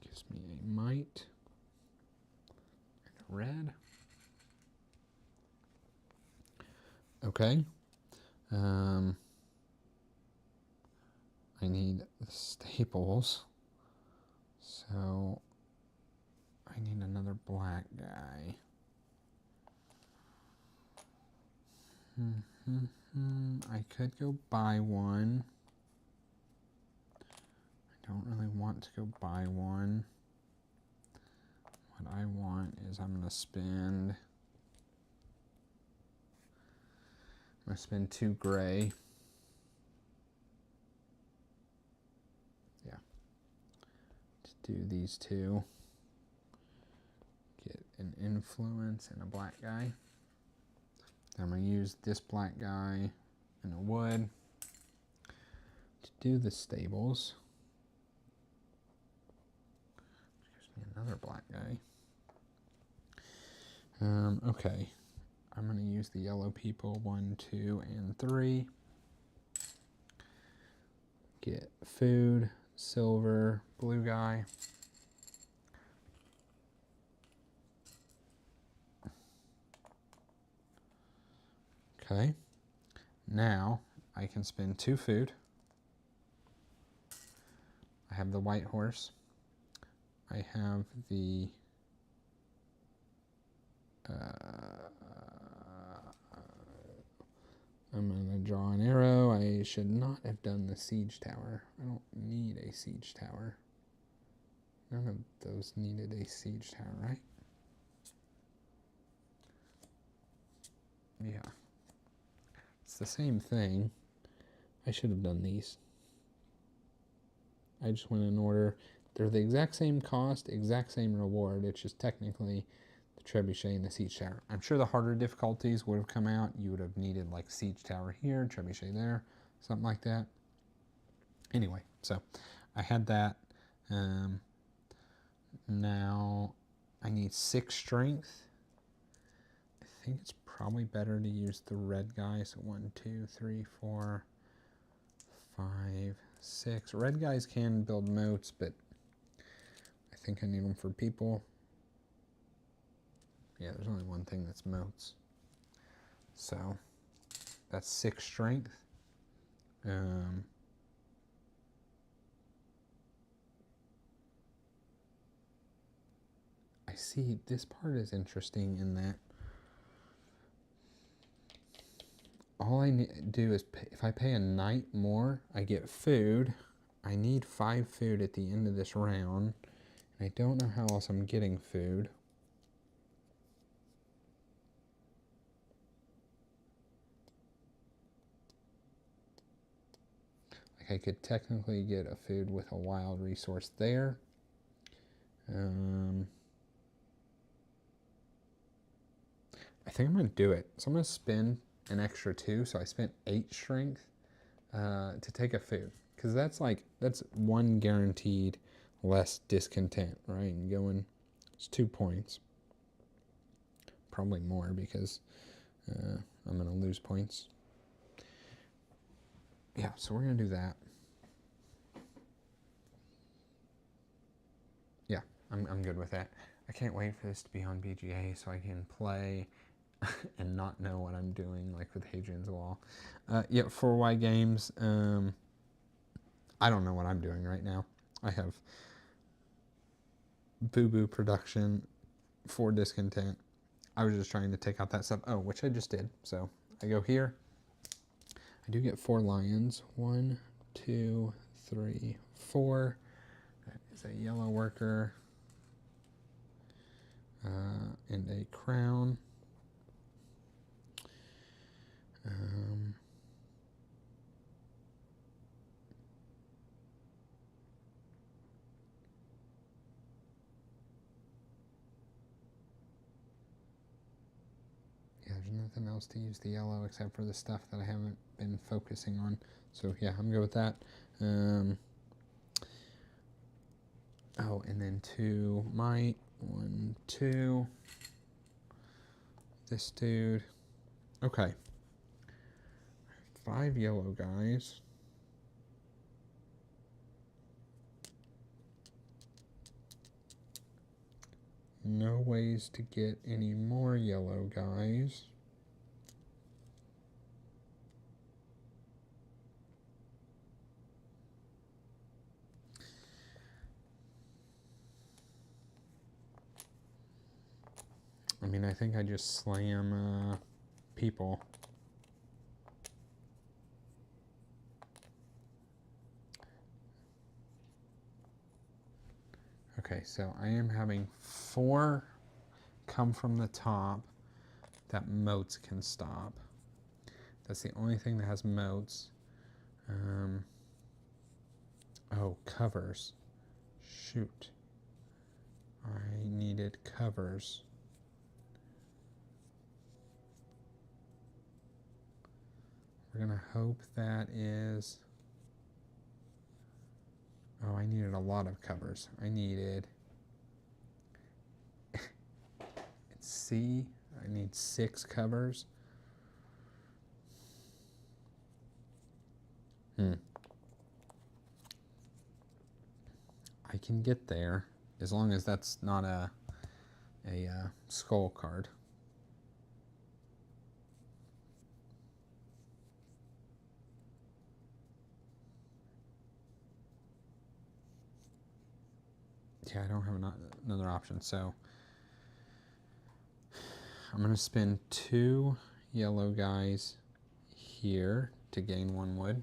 Speaker 1: gives me a mite and a red. Okay. I need the staples, so I need another black guy. I could go buy one. I don't really want to go buy one. What I want is I'm going to spend 2 gray. Yeah. To do these 2. Get an influence and a black guy. I'm going to use this black guy and a wood to do the stables. Which gives me another black guy. Okay. I'm going to use the yellow people, 1, 2, and 3. Get food, silver, blue guy. Okay. Now I can spend 2 food. I have the white horse. I have the I'm going to draw an arrow. I should not have done the siege tower. I don't need a siege tower. None of those needed a siege tower, right? Yeah. It's the same thing. I should have done these. I just went in order. They're the exact same cost, exact same reward. It's just technically the trebuchet and the siege tower. I'm sure the harder difficulties would have come out. You would have needed like siege tower here, trebuchet there, something like that. Anyway, so I had that. Now I need 6 strength. I think it's probably better to use the red guy. So 1, 2, 3, 4, 5, 6. Red guys can build moats, but I think I need them for people. Yeah, there's only one thing that's moats. So that's 6 strength. I see this part is interesting in that all I need to do is pay, if I pay a knight more, I get food. I need 5 food at the end of this round. And I don't know how else I'm getting food. Like I could technically get a food with a wild resource there. I think I'm going to do it. So I'm going to spend an extra 2. So I spent 8 strength to take a food. Because that's 1 guaranteed less discontent, right? And going, it's 2 points. Probably more because I'm going to lose points. Yeah, so we're going to do that. Yeah, I'm good with that. I can't wait for this to be on BGA so I can play and not know what I'm doing, like with Hadrian's Wall. Yeah, 4Y games. I don't know what I'm doing right now. I have Boo Boo Production, 4 Discontent. I was just trying to take out that stuff. Oh, which I just did. So I go here. I do get 4 lions. 1, 2, 3, 4. That is a yellow worker. And a crown. Yeah, there's nothing else to use the yellow except for the stuff that I haven't been focusing on. So yeah, I'm good with that. Oh, and then 2 might. 1, 2. This dude. Okay. 5 yellow guys. No ways to get any more yellow guys. I mean, I think I just slam people. Okay, so I am having 4 come from the top that moats can stop. That's the only thing that has moats. Oh, covers. Shoot. I needed covers. We're gonna hope that is... Oh, I needed a lot of covers. I needed... It's C. I need 6 covers. I can get there as long as that's not a skull card. Yeah, I don't have another option, so I'm going to spend 2 yellow guys here to gain 1 wood.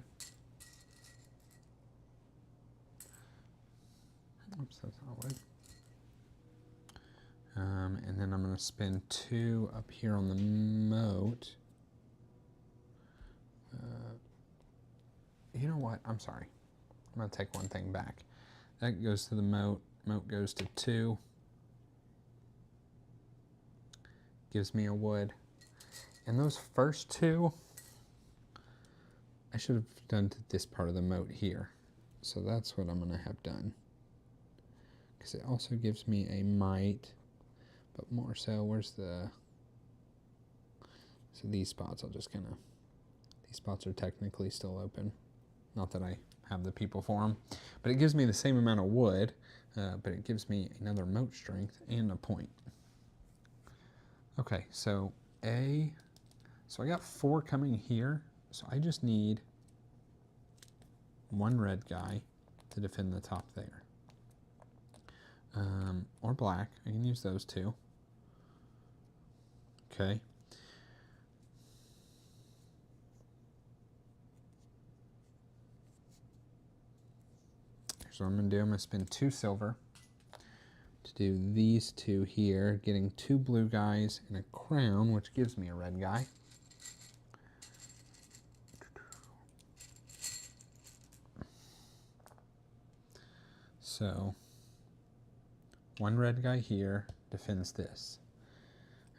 Speaker 1: Oops, that's not wood. And then I'm going to spend 2 up here on the moat. You know what? I'm sorry. I'm going to take one thing back. That goes to the moat. Moat goes to 2. Gives me a wood. And those first 2, I should have done to this part of the moat here. So that's what I'm going to have done. Because it also gives me a might. But more so, where's the... So these spots, I'll just kind of... These spots are technically still open. Not that I have the people for them. But it gives me the same amount of wood. But it gives me another moat strength and a point. Okay, so A... So I got 4 coming here. So I just need 1 red guy to defend the top there. Or black. I can use those 2. Okay. So what I'm going to do, I'm going to spend 2 silver to do these 2 here, getting 2 blue guys and a crown, which gives me a red guy. So 1 red guy here defends this.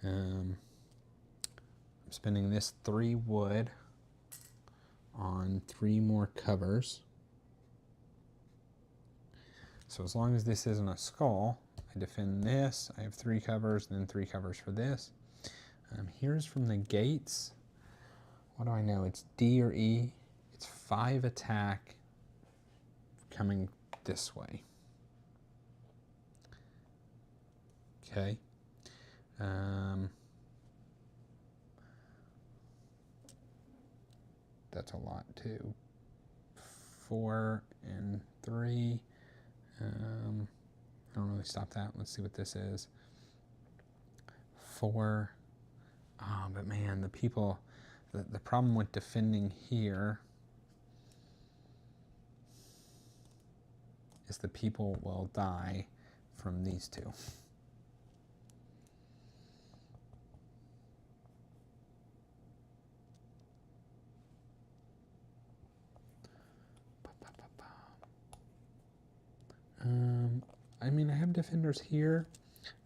Speaker 1: I'm spending this 3 wood on 3 more covers. So as long as this isn't a skull, I defend this. I have 3 covers, and then 3 covers for this. Here's from the gates. What do I know? It's D or E. It's 5 attack coming this way. Okay. That's a lot too. 4 and 3. I don't really stop that. Let's see what this is. 4. Oh, but man, the people, the problem with defending here is the people will die from these two. I mean, I have defenders here.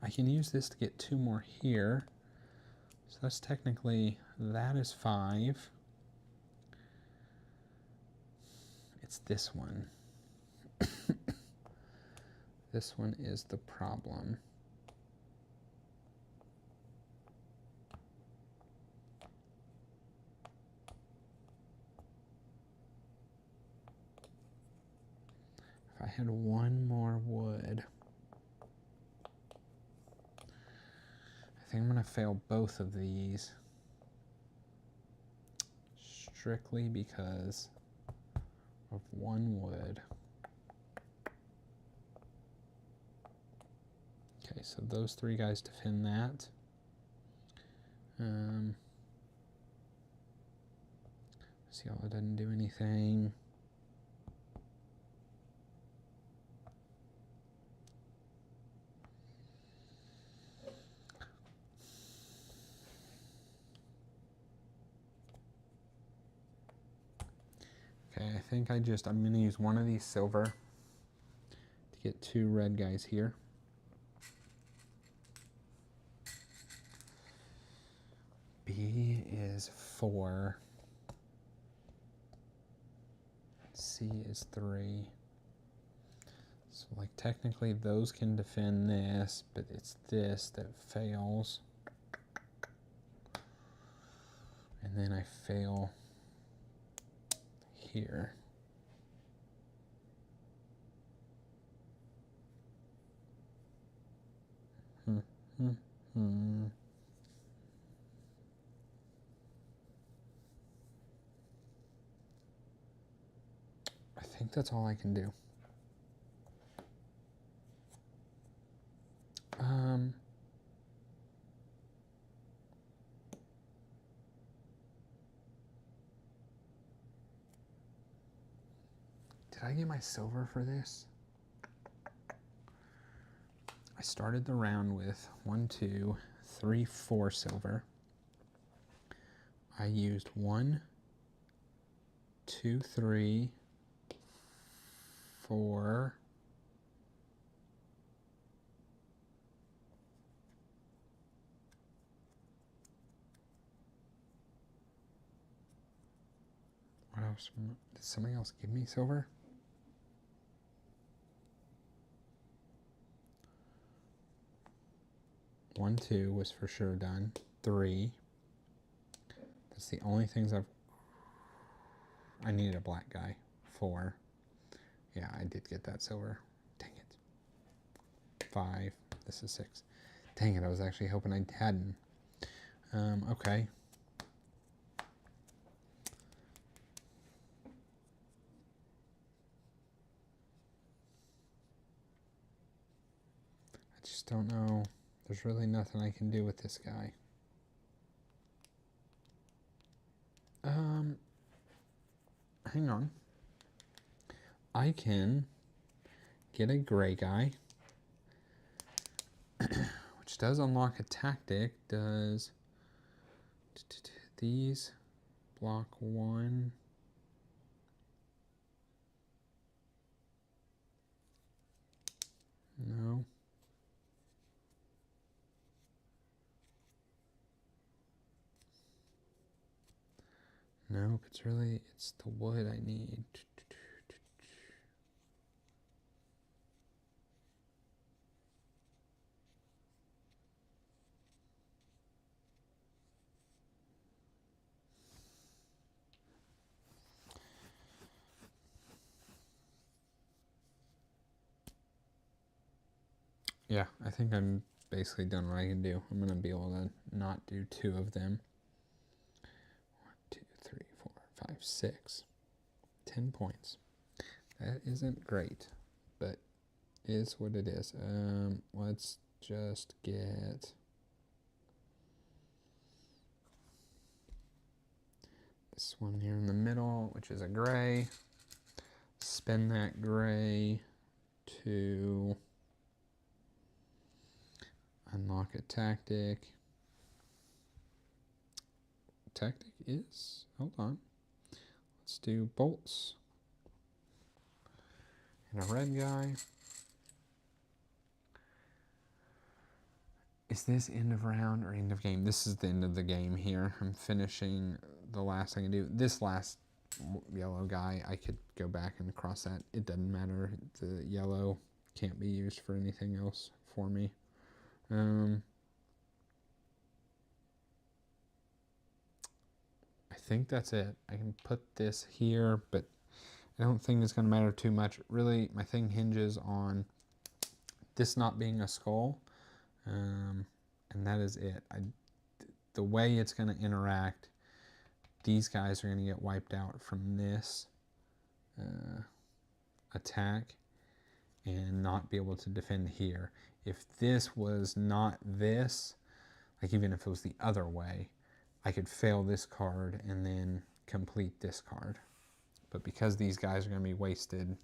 Speaker 1: I can use this to get 2 more here. So that's technically, that is 5. It's this one. This one is the problem. If I had 1 more wood, I think I'm going to fail both of these strictly because of 1 wood. Okay, so those 3 guys defend that. See how it doesn't do anything. Okay, I think I'm going to use one of these silver to get 2 red guys here. B is 4. C is 3. So like technically those can defend this, but it's this that fails. And then I fail here. I think that's all I can do. Did I get my silver for this? I started the round with 1, 2, 3, 4 silver. I used 1, 2, 3, 4. What else? Did somebody else give me silver? One, 2 was for sure done. 3. That's the only things I needed a black guy. 4. Yeah, I did get that silver. Dang it. 5. This is 6. Dang it, I was actually hoping I hadn't. Okay. I just don't know. There's really nothing I can do with this guy. Hang on. I can get a gray guy, which does unlock a tactic. Does these block 1? No. Nope, it's the wood I need. Yeah, I think I'm basically done what I can do. I'm going to be able to not do 2 of them. 1, 2, 3, 4, 5, 6. 10 points. That isn't great, but is what it is. Let's just get this one here in the middle, which is a gray. Spin that gray to unlock a tactic. Tactic is, hold on. Let's do bolts. And a red guy. Is this end of round or end of game? This is the end of the game here. I'm finishing the last thing I do. This last yellow guy, I could go back and cross that. It doesn't matter. The yellow can't be used for anything else for me. I think that's it. I can put this here, but I don't think it's going to matter too much. Really, my thing hinges on this not being a skull. And that is it. The way it's going to interact, these guys are going to get wiped out from this attack and not be able to defend here. If this was not this, like even if it was the other way, I could fail this card and then complete this card. But because these guys are going to be wasted,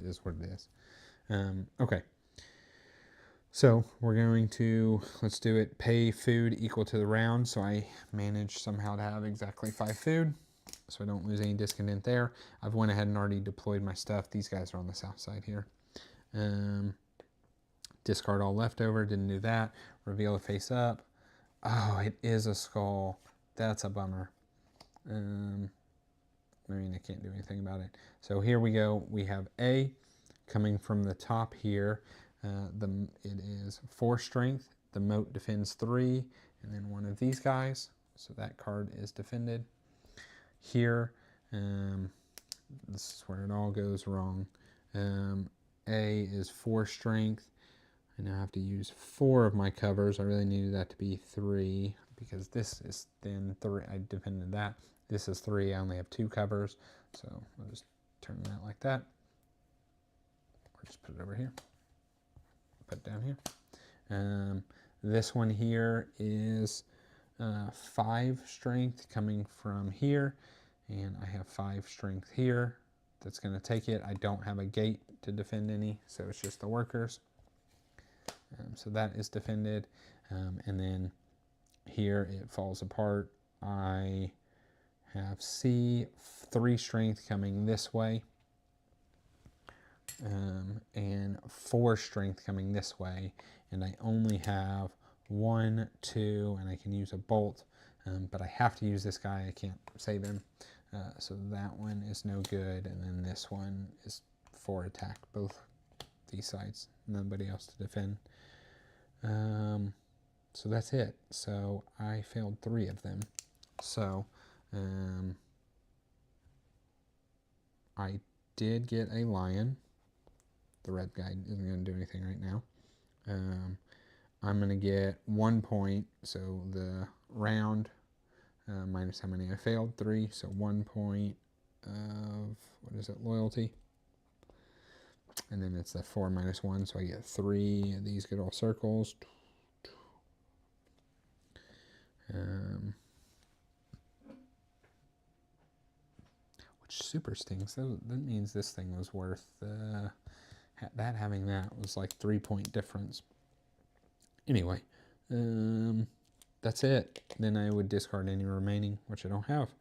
Speaker 1: it is what it is. Okay. So we're going to, let's do it, pay food equal to the round. So I managed somehow to have exactly 5 food, so I don't lose any discontent there. I've went ahead and already deployed my stuff. These guys are on the south side here. Discard all leftover, didn't do that. Reveal a face up. Oh, it is a skull. That's a bummer. I mean, I can't do anything about it. So here we go. We have A coming from the top here. It is 4 strength. The moat defends 3, and then one of these guys. So that card is defended. Here, this is where it all goes wrong. A is 4 strength. I now have to use 4 of my covers. I really needed that to be 3 because this is then 3. I defended that. This is 3. I only have 2 covers. So I'll just turn that like that. Or just put it over here. Put it down here. This one here is 5 strength coming from here, and I have 5 strength here. That's going to take it. I don't have a gate to defend any, so it's just the workers. So that is defended, and then here it falls apart. I have C, 3 strength coming this way. And 4 strength coming this way, and I only have 1, 2, and I can use a bolt, but I have to use this guy. I can't save him, so that one is no good, and then this one is 4 attack, both these sides, nobody else to defend. So that's it. So I failed 3 of them. So I did get a lion. The red guy isn't going to do anything right now. I'm going to get 1 point. So the round minus how many I failed, 3. So 1 point of, what is it, loyalty. And then it's the 4 minus 1. So I get 3 of these good old circles. Which super stings. That means this thing was worth... having that was like 3-point difference. Anyway, that's it. Then I would discard any remaining, which I don't have.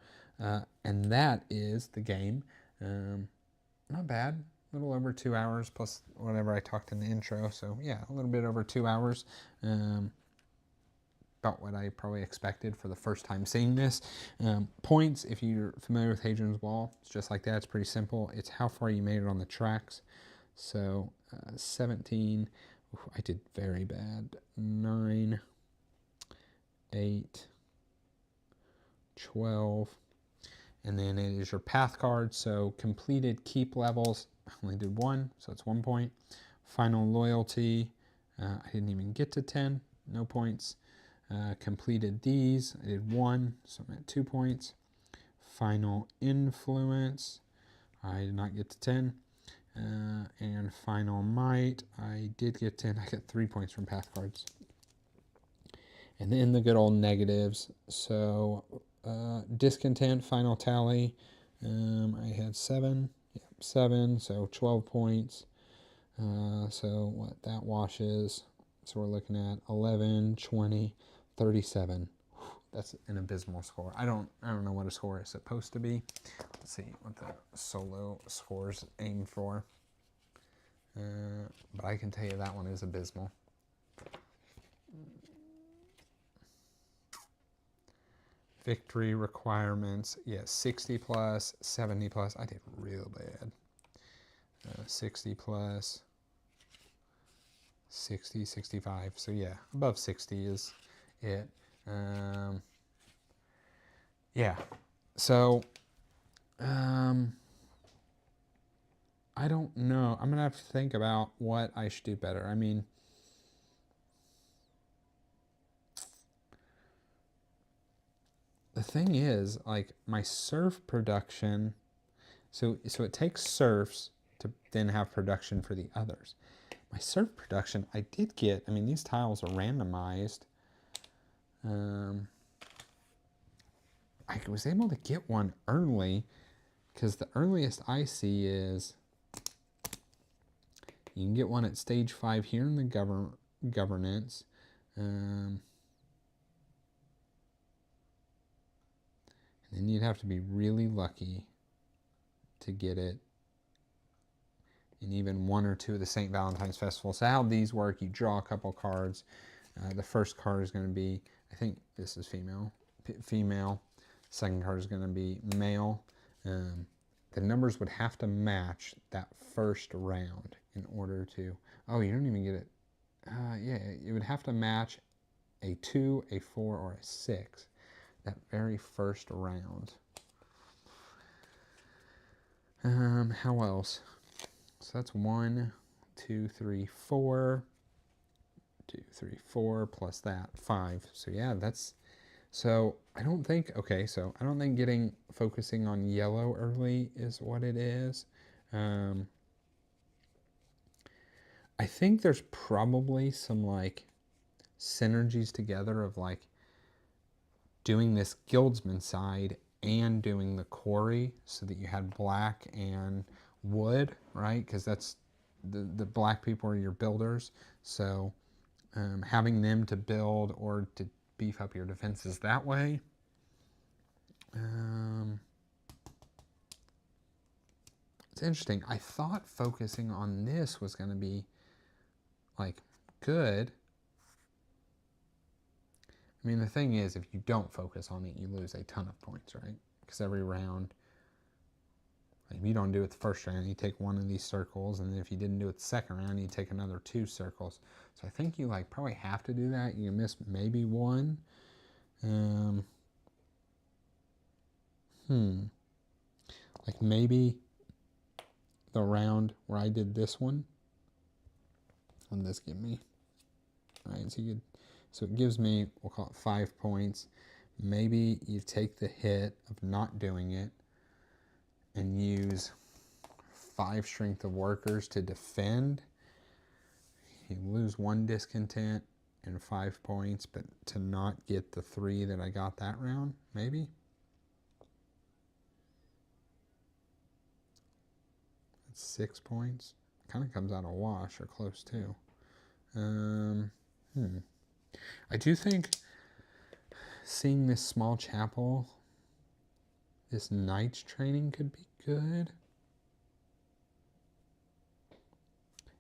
Speaker 1: And that is the game. Not bad. A little over 2 hours plus whatever I talked in the intro. So yeah, a little bit over 2 hours. About what I probably expected for the first time seeing this. Points, if you're familiar with Hadrian's Wall, it's just like that. It's pretty simple. It's how far you made it on the tracks. So 17, I did very bad, 9, 8, 12, and then it is your path card. So completed keep levels, I only did 1, so it's 1 point. Final loyalty, I didn't even get to 10, no points. Completed these, I did 1, so I'm at 2 points. Final influence, I did not get to 10. And final might, I did get 10. I got 3 points from path cards. And then the good old negatives. So discontent, final tally, I had 7. Yep, 7, so 12 points. So what that washes, so we're looking at 11, 20, 37. That's an abysmal score. I don't know what a score is supposed to be. Let's see what the solo scores aim for. But I can tell you that one is abysmal. Victory requirements, yes, 60 plus, 70 plus. I did real bad. 60 plus, 60, 65. So yeah, above 60 is it. Yeah. So, I don't know. I'm gonna have to think about what I should do better. I mean, the thing is, like, my surf production, so it takes surfs to then have production for the others. My surf production, I did get, I mean, these tiles are randomized. I was able to get one early, because the earliest I see is you can get one at stage 5 here in the governance. And then you'd have to be really lucky to get it in even 1 or 2 of the St. Valentine's Festival. So how these work, you draw a couple cards. The first card is going to be, I think this is female. Second card is going to be male. The numbers would have to match that first round in order to, oh, you don't even get it. Yeah, it would have to match a 2, a 4, or a 6 that very first round. How else? So that's 1, 2, 3, 4. 2, 3, 4 plus that 5. So yeah, that's, so I don't think, okay, so I don't think focusing on yellow early is what it is. I think there's probably some like synergies together of like doing this guildsman side and doing the quarry so that you had black and wood, right? Because that's the black people are your builders. So having them to build or to beef up your defenses that way. It's interesting. I thought focusing on this was going to be like good. I mean, the thing is, if you don't focus on it, you lose a ton of points, right? Because every round, if you don't do it the first round, you take 1 of these circles, and if you didn't do it the second round, you take another 2 circles. So I think you like probably have to do that. You miss maybe 1. Like maybe the round where I did this one. What did this give me? All right, so it gives me, we'll call it 5 points. Maybe you take the hit of not doing it and use 5 strength of workers to defend. You lose 1 discontent and 5 points, but to not get the 3 that I got that round, maybe. That's 6 points. Kind of comes out a wash or close to. I do think seeing this small chapel, this knight's training could be good.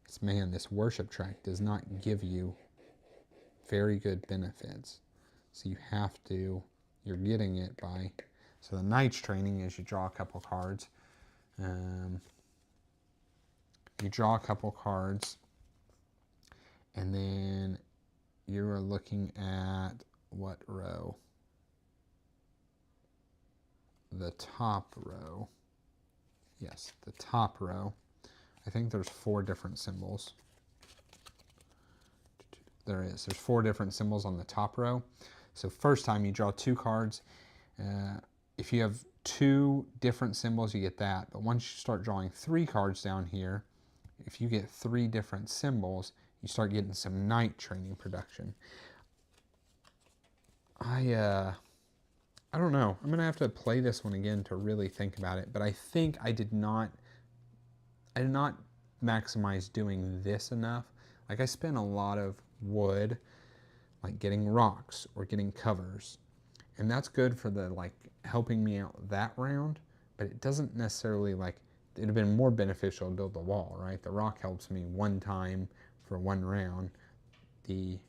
Speaker 1: It's, man, this worship track does not give you very good benefits. So you have to, you're getting it by, so the knight's training is you draw a couple cards. You draw a couple cards, and then you are looking at what row? The top row. Yes, the top row. I think there's 4 different symbols. there is. There's 4 different symbols on the top row. So first time you draw 2 cards. If you have 2 different symbols, you get that. But once you start drawing 3 cards down here, if you get 3 different symbols, you start getting some night training production. I don't know. I'm gonna have to play this one again to really think about it. But I think I did not maximize doing this enough. Like I spent a lot of wood, like getting rocks or getting covers, and that's good for the like helping me out that round. But it doesn't necessarily like. It'd have been more beneficial to build the wall, right? The rock helps me one time for one round. The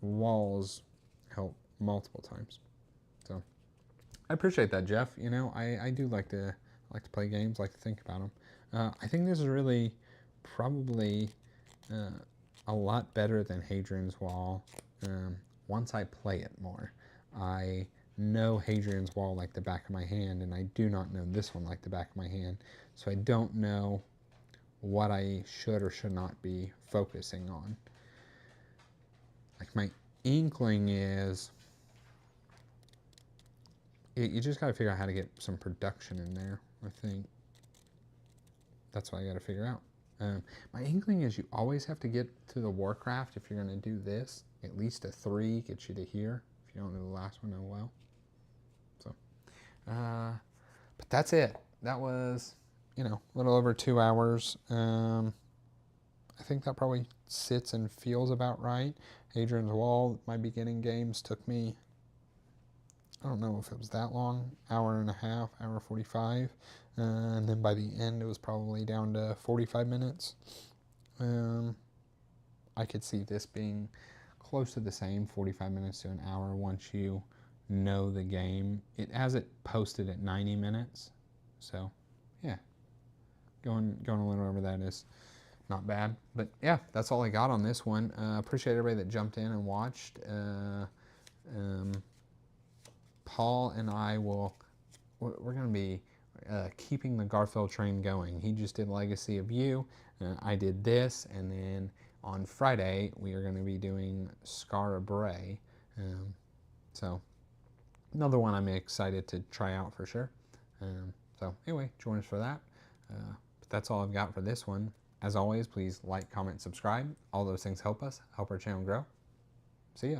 Speaker 1: walls help multiple times. So I appreciate that, Jeff. You know, I do like to play games, like to think about them. I think this is really probably a lot better than Hadrian's Wall once I play it more. I know Hadrian's Wall like the back of my hand, and I do not know this one like the back of my hand, so I don't know what I should or should not be focusing on. Like my inkling is, you just got to figure out how to get some production in there. I think that's what I got to figure out. My inkling is you always have to get to the Warcraft if you're going to do this. At least a 3 gets you to here. If you don't know the last one, oh well. So, but that's it. That was, you know, a little over 2 hours. I think that probably sits and feels about right. Hadrian's Wall, my beginning games took me, I don't know if it was that long, hour and a half, hour 45. And then by the end, it was probably down to 45 minutes. I could see this being close to the same, 45 minutes to an hour once you know the game. It has it posted at 90 minutes. So, yeah, going a little over that is not bad. But yeah, that's all I got on this one. Appreciate everybody that jumped in and watched. Paul and I we're going to be keeping the Garfield train going. He just did Legacy of You. I did this, and then on Friday we are going to be doing Scar of Bray. So another one I'm excited to try out for sure. So anyway, join us for that. But that's all I've got for this one. As always, please like, comment, subscribe. All those things help us, help our channel grow. See ya.